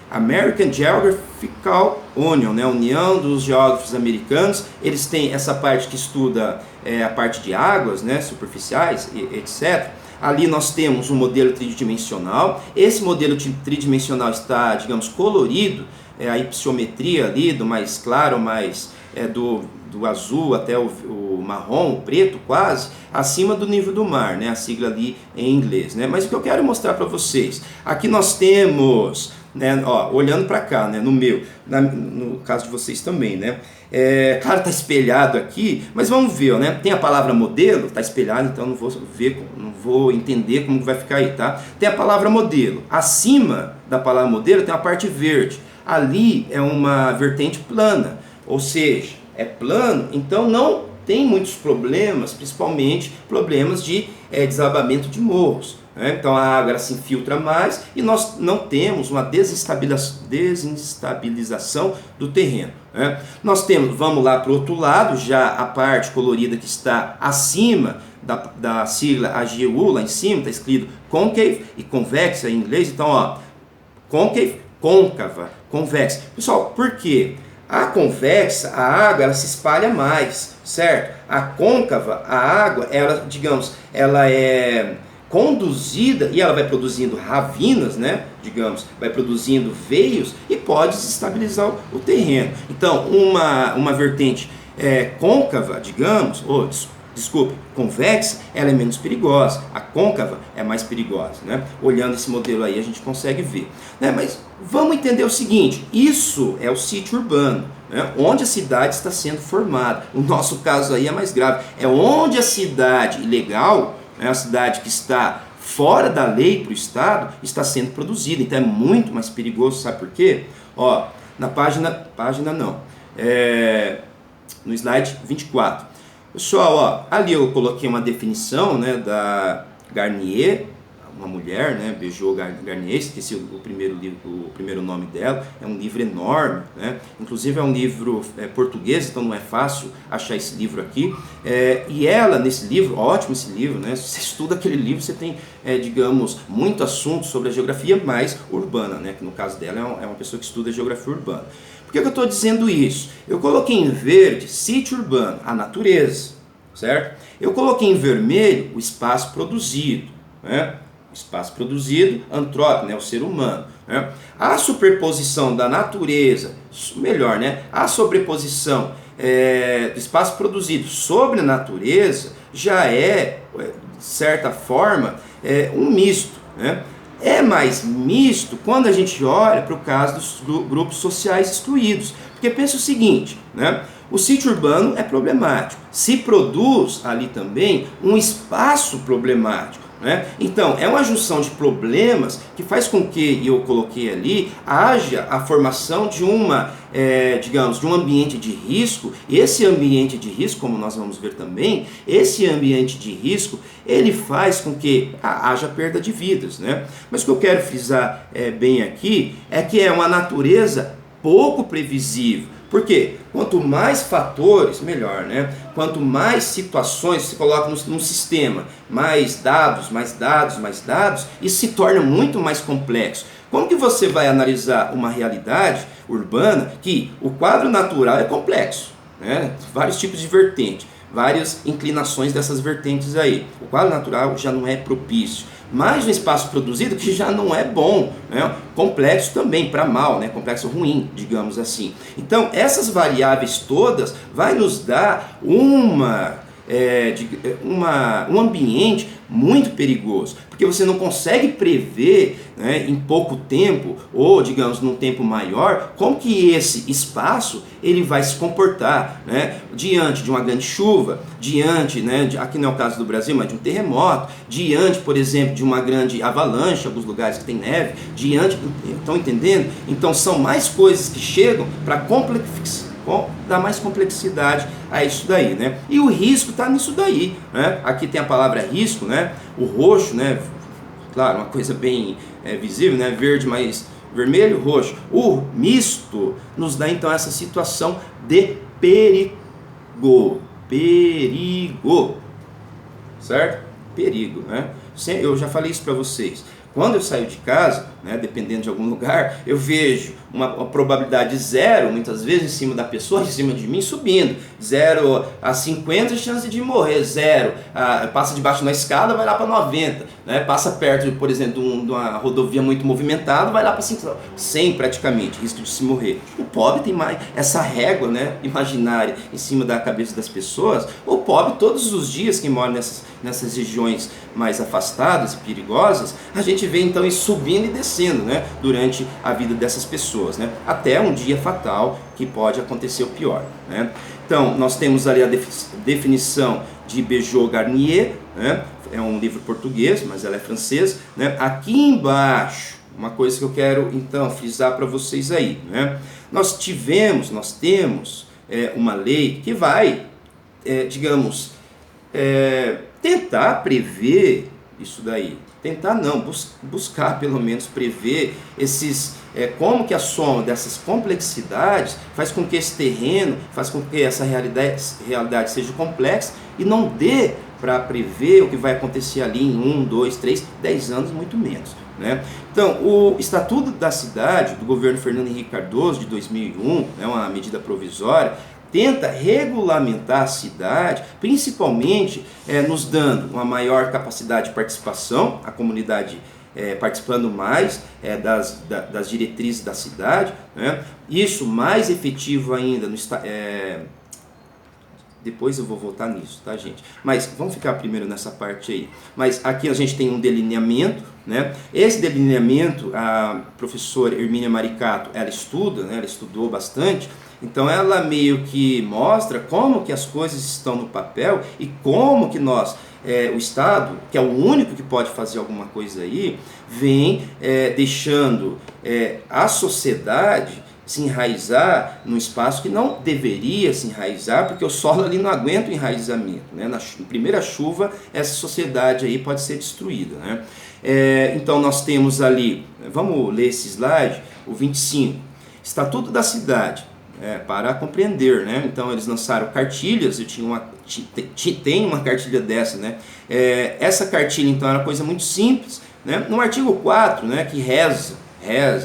American Geographical Union, né? União dos Geógrafos Americanos. Eles têm essa parte que estuda a parte de águas, né? Superficiais, etc. Ali nós temos um modelo tridimensional. Esse modelo tridimensional está, digamos, colorido, a ipsiometria ali do mais claro, mais do azul até o marrom, o preto quase, acima do nível do mar, né? A sigla ali em inglês, né? Mas o que eu quero mostrar para vocês, aqui nós temos, né, olhando para cá, né, no caso de vocês também, né? Claro, tá espelhado aqui, mas vamos ver, né? Tem a palavra modelo, tá espelhado, então não vou entender como vai ficar aí, tá? Tem a palavra modelo. Acima da palavra modelo tem a parte verde. Ali é uma vertente plana, ou seja, é plano, então não tem muitos problemas, principalmente problemas de desabamento de morros. Então a água se infiltra mais e nós não temos uma desestabilização do terreno. Nós temos, vamos lá para o outro lado, já a parte colorida que está acima da sigla AGU, lá em cima, está escrito concave e convexa em inglês. Então, concave, côncava, convexa. Pessoal, por quê? A convexa, a água, ela se espalha mais, certo? A côncava, a água, ela, digamos, ela é conduzida e ela vai produzindo ravinas, né? Digamos, vai produzindo veios e pode desestabilizar o terreno. Então, uma vertente côncava, digamos, desculpe, convexa, ela é menos perigosa. A côncava é mais perigosa, né? Olhando esse modelo aí, a gente consegue ver, né? Mas vamos entender o seguinte: isso é o sítio urbano, né? Onde a cidade está sendo formada. O nosso caso aí é mais grave. É onde a cidade ilegal, né, a cidade que está fora da lei para o Estado, está sendo produzida. Então é muito mais perigoso, sabe por quê? Na página não, no slide 24. Pessoal, ali eu coloquei uma definição, né, da Garnier, uma mulher, né, Bejo Garnier, esqueci o primeiro nome dela. É um livro enorme, né? Inclusive é um livro português, então não é fácil achar esse livro aqui. E ela, nesse livro, ótimo esse livro, né? Se você estuda aquele livro, você tem, digamos, muito assunto sobre a geografia mais urbana, né? Que no caso dela é uma pessoa que estuda a geografia urbana. Por que eu estou dizendo isso? Eu coloquei em verde sítio urbano, a natureza, certo? Eu coloquei em vermelho o espaço produzido, né? O espaço produzido, antrópico, né? O ser humano. Né? A superposição da natureza, melhor, né? A sobreposição do espaço produzido sobre a natureza já é, de certa forma, um misto, né? É mais misto quando a gente olha para o caso dos grupos sociais excluídos. Porque pensa o seguinte, né? O sítio urbano é problemático. Se produz ali também um espaço problemático. Né? Então, é uma junção de problemas que faz com que, e eu coloquei ali, haja a formação de digamos, de um ambiente de risco. Esse ambiente de risco, como nós vamos ver também, esse ambiente de risco, ele faz com que haja perda de vidas. Né? Mas o que eu quero frisar bem aqui é que é uma natureza pouco previsível. Por quê? Quanto mais fatores, melhor, né? Quanto mais situações se coloca num sistema, mais dados, isso se torna muito mais complexo. Como que você vai analisar uma realidade urbana que o quadro natural é complexo, né? Vários tipos de vertente, várias inclinações dessas vertentes aí. O quadro natural já não é propício. Mais um espaço produzido que já não é bom, né? Complexo também, para mal, né? Complexo ruim, digamos assim. Então, essas variáveis todas vai nos dar um ambiente muito perigoso, porque você não consegue prever, né, em pouco tempo, ou digamos num tempo maior, como que esse espaço ele vai se comportar, né, diante de uma grande chuva, diante, né, aqui não é o caso do Brasil, mas de um terremoto, diante, por exemplo, de uma grande avalanche, alguns lugares que tem neve, estão entendendo? Então são mais coisas que chegam para dá mais complexidade a isso daí, né? E o risco está nisso daí, né? Aqui tem a palavra risco, né? O roxo, né? Claro, uma coisa bem visível, né? Verde mais vermelho, roxo. O misto nos dá então essa situação de perigo, certo? Perigo, né? Eu já falei isso para vocês. Quando eu saio de casa, né, dependendo de algum lugar, eu vejo uma probabilidade zero, muitas vezes, em cima da pessoa, em cima de mim, subindo. 0 a 50 chance de morrer, 0. Passa debaixo da escada, vai lá para 90. Né? Passa perto, por exemplo, de uma rodovia muito movimentada, vai lá para 100 praticamente, risco de se morrer. O pobre tem mais essa régua, né, imaginária em cima da cabeça das pessoas. O pobre, todos os dias, que mora nessas regiões mais afastadas e perigosas, a gente vê então isso subindo e descendo, né, durante a vida dessas pessoas, né, até um dia fatal que pode acontecer o pior, né. Então nós temos ali a definição de Bigot-Garnier, né, é um livro português, mas ela é francesa, né. Aqui embaixo, uma coisa que eu quero então frisar para vocês aí, né, nós temos uma lei que vai, digamos, tentar prever isso daí. Tentar não, buscar pelo menos prever como que a soma dessas complexidades faz com que esse terreno, faz com que essa realidade seja complexa e não dê para prever o que vai acontecer ali em 1, 2, 3, 10 anos, muito menos. Né? Então, o Estatuto da Cidade, do governo Fernando Henrique Cardoso, de 2001, é uma medida provisória, tenta regulamentar a cidade, principalmente nos dando uma maior capacidade de participação, a comunidade participando mais das diretrizes da cidade, né? Isso mais efetivo ainda depois eu vou voltar nisso, tá, gente? Mas vamos ficar primeiro nessa parte aí. Mas aqui a gente tem um delineamento, né? Esse delineamento, a professora Hermínia Maricato, ela estuda, né? Ela estudou bastante. Então ela meio que mostra como que as coisas estão no papel e como que o Estado, que é o único que pode fazer alguma coisa aí, vem deixando a sociedade se enraizar num espaço que não deveria se enraizar, porque o solo ali não aguenta o enraizamento, né? Na primeira chuva, essa sociedade aí pode ser destruída, né? Então nós temos ali, vamos ler esse slide, o 25, Estatuto da Cidade, para compreender, né? Então eles lançaram cartilhas, tem uma cartilha dessa, né? Essa cartilha então era coisa muito simples, né? No artigo 4, né, que reza,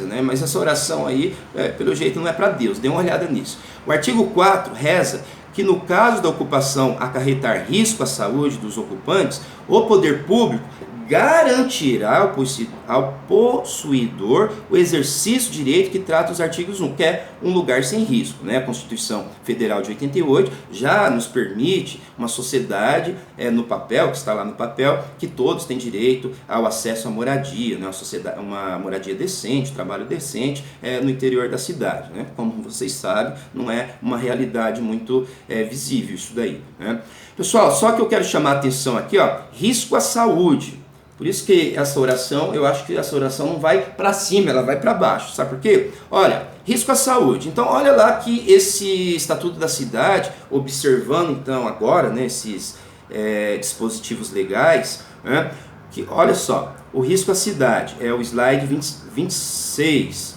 né? Mas essa oração aí, pelo jeito, não é para Deus, dê uma olhada nisso. O artigo 4 reza que no caso da ocupação acarretar risco à saúde dos ocupantes, o poder público garantirá ao possuidor o exercício de direito que trata os artigos 1, que é um lugar sem risco, né? A Constituição Federal de 88 já nos permite uma sociedade no papel, que está lá no papel, que todos têm direito ao acesso à moradia, né? Uma moradia decente, trabalho decente no interior da cidade, né? Como vocês sabem, não é uma realidade muito visível isso daí, né? Pessoal, só que eu quero chamar a atenção aqui, ó, risco à saúde. Por isso que essa oração, eu acho que essa oração não vai para cima, ela vai para baixo. Sabe por quê? Olha, risco à saúde. Então, olha lá que esse Estatuto da Cidade, observando então agora, né, esses dispositivos legais, né, que olha só, o risco à cidade, é o slide 26.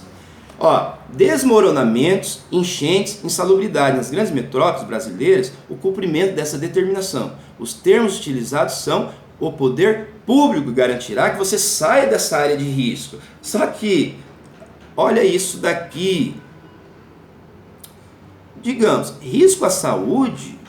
Ó, desmoronamentos, enchentes, insalubridade. Nas grandes metrópoles brasileiras, o cumprimento dessa determinação. Os termos utilizados são: o poder público garantirá que você saia dessa área de risco. Só que, olha isso daqui. Digamos, risco à saúde,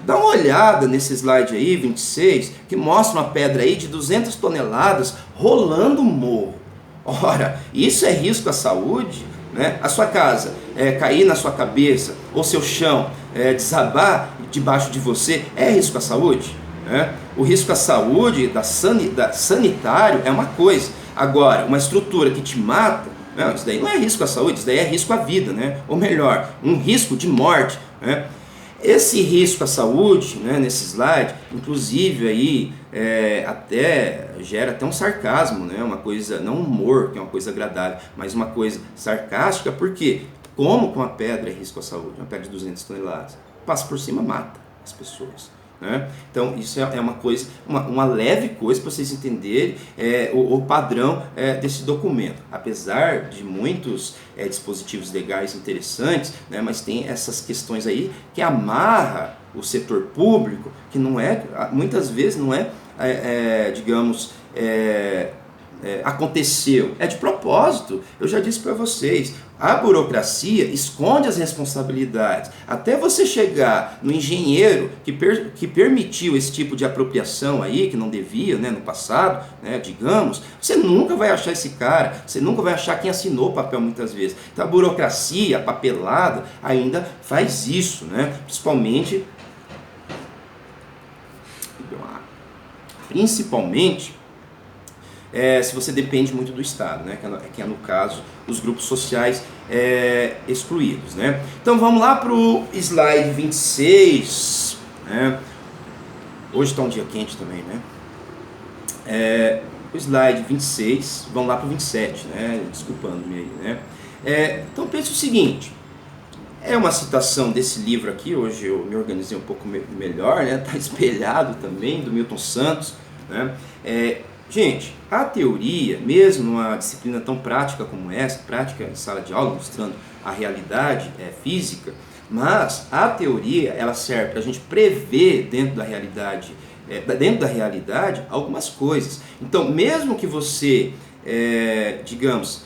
dá uma olhada nesse slide aí, 26, que mostra uma pedra aí de 200 toneladas rolando o morro. Ora, isso é risco à saúde? Né? A sua casa cair na sua cabeça, ou seu chão desabar debaixo de você, é risco à saúde? O risco à saúde da sanitário é uma coisa. Agora, uma estrutura que te mata, não, isso daí não é risco à saúde, isso daí é risco à vida, né? Ou melhor, um risco de morte, né? Esse risco à saúde, né, nesse slide, inclusive aí até gera até um sarcasmo, né? Uma coisa, não um humor, que é uma coisa agradável, mas uma coisa sarcástica, porque como com a pedra é risco à saúde, uma pedra de 200 toneladas, passa por cima, mata as pessoas. Né? Então isso é uma coisa, uma leve coisa para vocês entenderem o padrão desse documento, apesar de muitos dispositivos legais interessantes, né? Mas tem essas questões aí que amarra o setor público, que não é, muitas vezes não digamos, aconteceu, é de propósito. Eu já disse para vocês, a burocracia esconde as responsabilidades. Até você chegar no engenheiro que permitiu esse tipo de apropriação aí, que não devia, né, no passado, né, digamos, você nunca vai achar esse cara, você nunca vai achar quem assinou o papel muitas vezes. Então a burocracia, a papelada, ainda faz isso, né, principalmente se você depende muito do Estado, né? Que é no caso os grupos sociais excluídos, né? Então vamos lá para o slide 26, né? Hoje está um dia quente também, né? O slide 26, vamos lá para o 27, né? Desculpando-me aí, né? Então pense o seguinte, é uma citação desse livro aqui, hoje eu me organizei um pouco melhor, né? Está espelhado também, do Milton Santos, né? Gente, a teoria, mesmo numa disciplina tão prática como essa, prática em sala de aula, mostrando a realidade física, mas a teoria ela serve para a gente prever dentro da realidade, algumas coisas. Então, mesmo que você, digamos,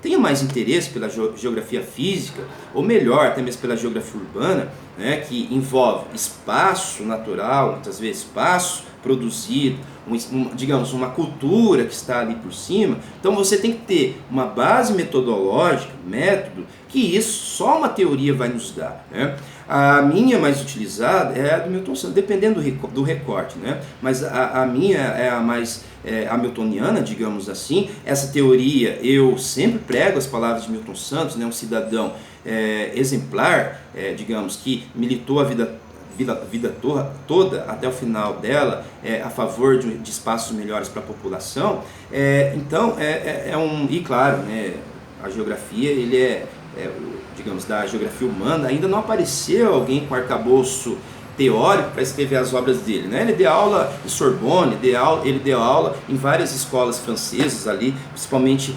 tenha mais interesse pela geografia física, ou melhor, até mesmo pela geografia urbana, né, que envolve espaço natural, muitas vezes espaço produzido, digamos, uma cultura que está ali por cima. Então você tem que ter uma base metodológica, método, que isso só uma teoria vai nos dar, né? A minha mais utilizada é a do Milton Santos, dependendo do recorte, né? Mas a minha é a mais hamiltoniana, digamos assim. Essa teoria, eu sempre prego as palavras de Milton Santos, né? Um cidadão exemplar, digamos, que militou a vida toda, até o final dela, a favor de espaços melhores para a população. Então, e claro, né, a geografia, ele digamos, da geografia humana, ainda não apareceu alguém com arcabouço teórico para escrever as obras dele, né? Ele deu aula em Sorbonne, ele deu aula em várias escolas francesas ali, principalmente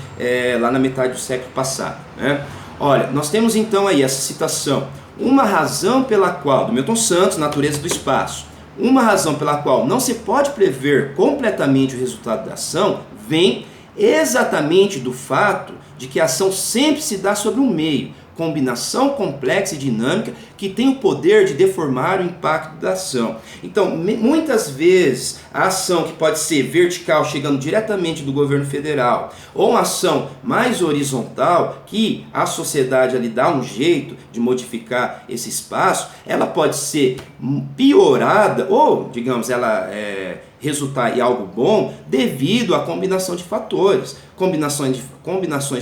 lá na metade do século passado, né? Olha, nós temos então aí essa citação: uma razão pela qual, do Milton Santos, Natureza do Espaço, Uma razão pela qual não se pode prever completamente o resultado da ação vem exatamente do fato de que a ação sempre se dá sobre um meio, combinação complexa e dinâmica que tem o poder de deformar o impacto da ação. Então, muitas vezes, a ação que pode ser vertical, chegando diretamente do governo federal, ou uma ação mais horizontal, que a sociedade ali dá um jeito de modificar esse espaço, ela pode ser piorada, ou, digamos, ela resultar em algo bom devido à combinação de fatores, combinações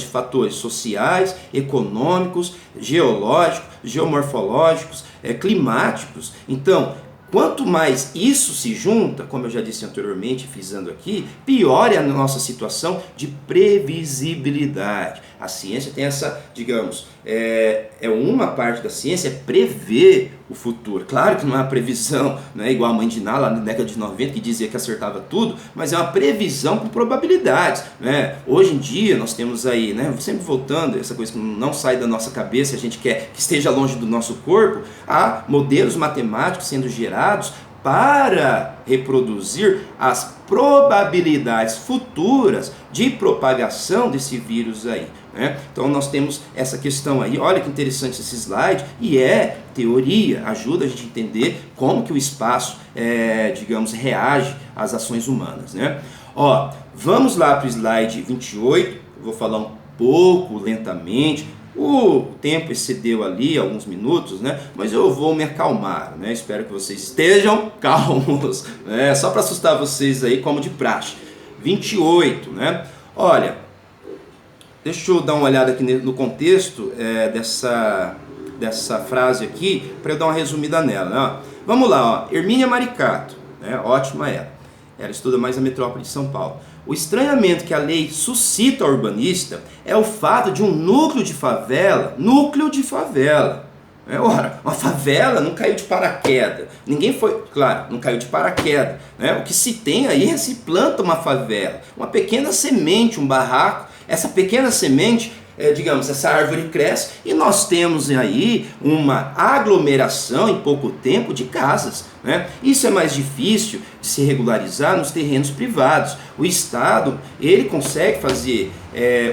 de fatores sociais, econômicos, geológicos, geomorfológicos, climáticos. Então, quanto mais isso se junta, como eu já disse anteriormente, frisando aqui, pior é a nossa situação de previsibilidade. A ciência tem essa, digamos, uma parte da ciência é prever o futuro. Claro que não é uma previsão, não é igual a mãe de Ná lá na década de 90 que dizia que acertava tudo, mas é uma previsão com probabilidades, né? Hoje em dia nós temos aí, né, sempre voltando, essa coisa que não sai da nossa cabeça, a gente quer que esteja longe do nosso corpo, há modelos matemáticos sendo gerados para reproduzir as probabilidades futuras de propagação desse vírus aí, né? Então nós temos essa questão aí, olha que interessante esse slide, e é teoria, ajuda a gente a entender como que o espaço, digamos, reage às ações humanas, né? Ó, vamos lá para o slide 28, eu vou falar um pouco lentamente. O tempo excedeu ali alguns minutos, né? Mas eu vou me acalmar, né? Espero que vocês estejam calmos, né? Só para assustar vocês aí, como de praxe. 28, né? Olha, deixa eu dar uma olhada aqui no contexto dessa frase aqui, para eu dar uma resumida nela, né? Vamos lá, ó. Hermínia Maricato, né? Ótima ela. Ela estuda mais a metrópole de São Paulo. O estranhamento que a lei suscita ao urbanista é o fato de um núcleo de favela, ora, uma favela não caiu de paraquedas, ninguém foi, claro, não caiu de paraquedas, né? O que se tem aí é se planta uma favela, uma pequena semente, um barraco, essa pequena semente, digamos, essa árvore cresce e nós temos aí uma aglomeração em pouco tempo de casas, né? Isso é mais difícil de se regularizar nos terrenos privados. O Estado, ele consegue fazer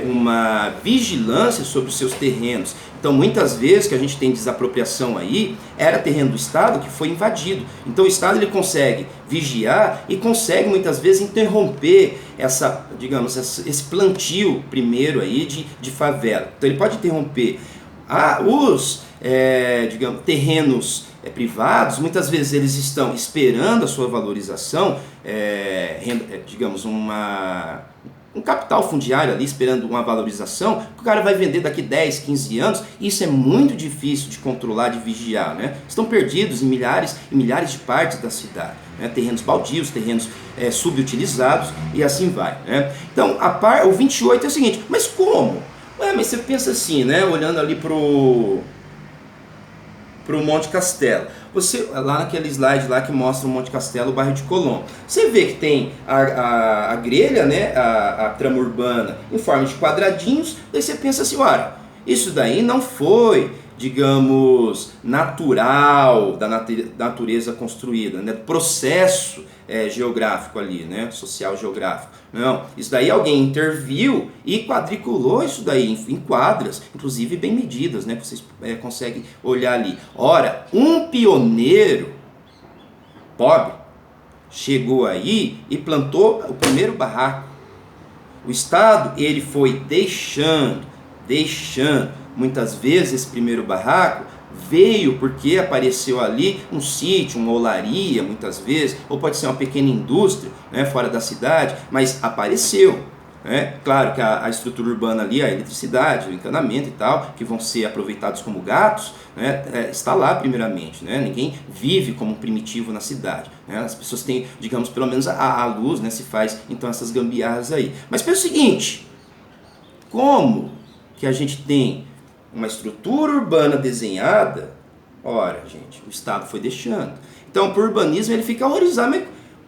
uma vigilância sobre os seus terrenos. Então, muitas vezes que a gente tem desapropriação aí, era terreno do Estado que foi invadido. Então, o Estado ele consegue vigiar e consegue muitas vezes interromper esse plantio primeiro aí de favela. Então, ele pode interromper os terrenos privados. Muitas vezes eles estão esperando a sua valorização, um capital fundiário ali esperando uma valorização, que o cara vai vender daqui 10, 15 anos, e isso é muito difícil de controlar, de vigiar, né? Estão perdidos em milhares e milhares de partes da cidade, né? Terrenos baldios, terrenos subutilizados e assim vai, né? Então, o 28 é o seguinte, mas como? Mas você pensa assim, né? Olhando ali pro Monte Castelo. Você, lá naquele slide lá que mostra o Monte Castelo, o bairro de Colombo, você vê que tem a grelha, né, a trama urbana em forma de quadradinhos, daí você pensa assim, olha, isso daí não foi, digamos, natural da natureza construída, né, processo geográfico ali, né, social geográfico. Não, isso daí alguém interviu e quadriculou isso daí em quadras, inclusive bem medidas, né, que vocês conseguem olhar ali. Ora, um pioneiro pobre chegou aí e plantou o primeiro barraco. O Estado, ele foi deixando, muitas vezes esse primeiro barraco veio porque apareceu ali um sítio, uma olaria, muitas vezes, ou pode ser uma pequena indústria, né, fora da cidade, mas apareceu, né? Claro que a estrutura urbana ali, a eletricidade, o encanamento e tal, que vão ser aproveitados como gatos, né, está lá primeiramente, né? Ninguém vive como um primitivo na cidade, né? As pessoas têm, digamos, pelo menos a luz, né, se faz então essas gambiarras aí. Mas pensa o seguinte, como que a gente tem uma estrutura urbana desenhada, ora, gente, o Estado foi deixando. Então, por urbanismo, ele fica horrorizado. Mas,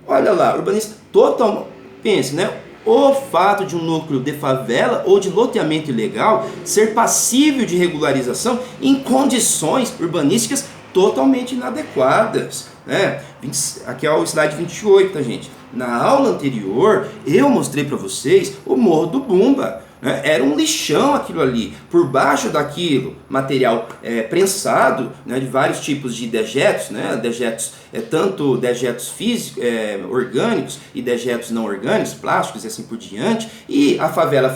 olha lá, urbanista total. Pense, né? O fato de um núcleo de favela ou de loteamento ilegal ser passível de regularização em condições urbanísticas totalmente inadequadas, né? Aqui é o slide 28, tá, gente? Na aula anterior, eu mostrei para vocês o Morro do Bumba, né? Era um lixão aquilo ali. Por baixo daquilo, material prensado, né, de vários tipos de dejetos, né? Dejetos, tanto dejetos físicos, orgânicos e dejetos não orgânicos, plásticos e assim por diante. E a favela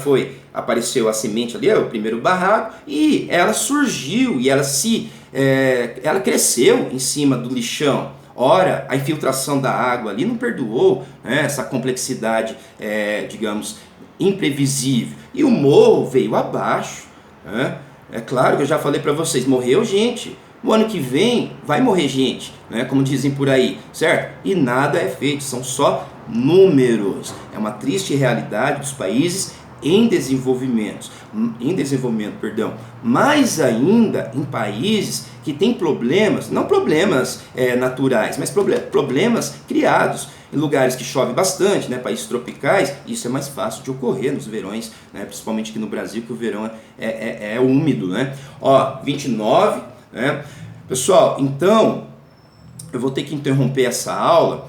apareceu a semente ali, o primeiro barraco, e ela surgiu e ela cresceu em cima do lixão. Ora, a infiltração da água ali não perdoou, né, essa complexidade, digamos, imprevisível. E o morro veio abaixo, né? É claro que eu já falei para vocês, morreu gente. No ano que vem vai morrer gente, né, como dizem por aí, certo? E nada é feito, são só números. É uma triste realidade dos países em desenvolvimento, perdão. Mais ainda em países que têm problemas, não problemas naturais, mas problemas criados em lugares que chove bastante, né, países tropicais. Isso é mais fácil de ocorrer nos verões, né, principalmente aqui no Brasil, que o verão é úmido, né? Ó, 29, né? Pessoal, então eu vou ter que interromper essa aula.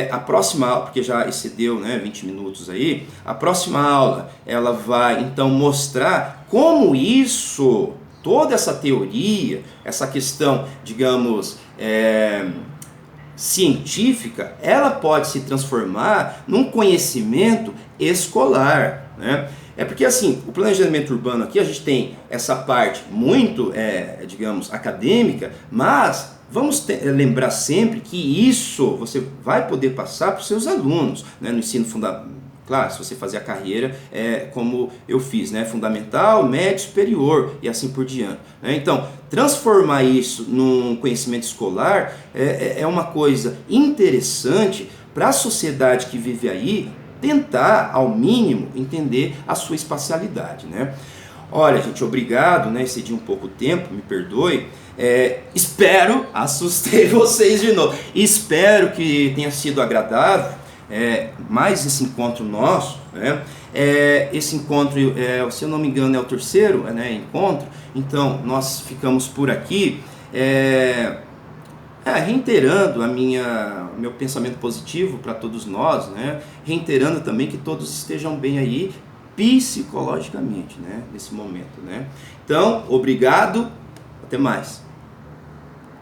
A próxima aula, porque já excedeu, né, 20 minutos aí, a próxima aula ela vai então mostrar como isso, toda essa teoria, essa questão, digamos, científica, ela pode se transformar num conhecimento escolar, né? É porque assim, o planejamento urbano aqui, a gente tem essa parte muito, digamos, acadêmica, mas vamos lembrar sempre que isso você vai poder passar para os seus alunos, né, no ensino fundamental. Claro, se você fazer a carreira como eu fiz, né, fundamental, médio, superior e assim por diante, né? Então, transformar isso num conhecimento escolar é uma coisa interessante para a sociedade que vive aí tentar, ao mínimo, entender a sua espacialidade, né? Olha, gente, obrigado, né? Excedi um pouco o tempo, me perdoe. Espero, assustei vocês de novo. Espero que tenha sido agradável. Mais esse encontro nosso, né? Esse encontro, se eu não me engano, é o terceiro, né, encontro. Então, nós ficamos por aqui, reiterando meu pensamento positivo para todos nós, né? Reiterando também que todos estejam bem aí psicologicamente, né, nesse momento, né? Então, obrigado, até mais.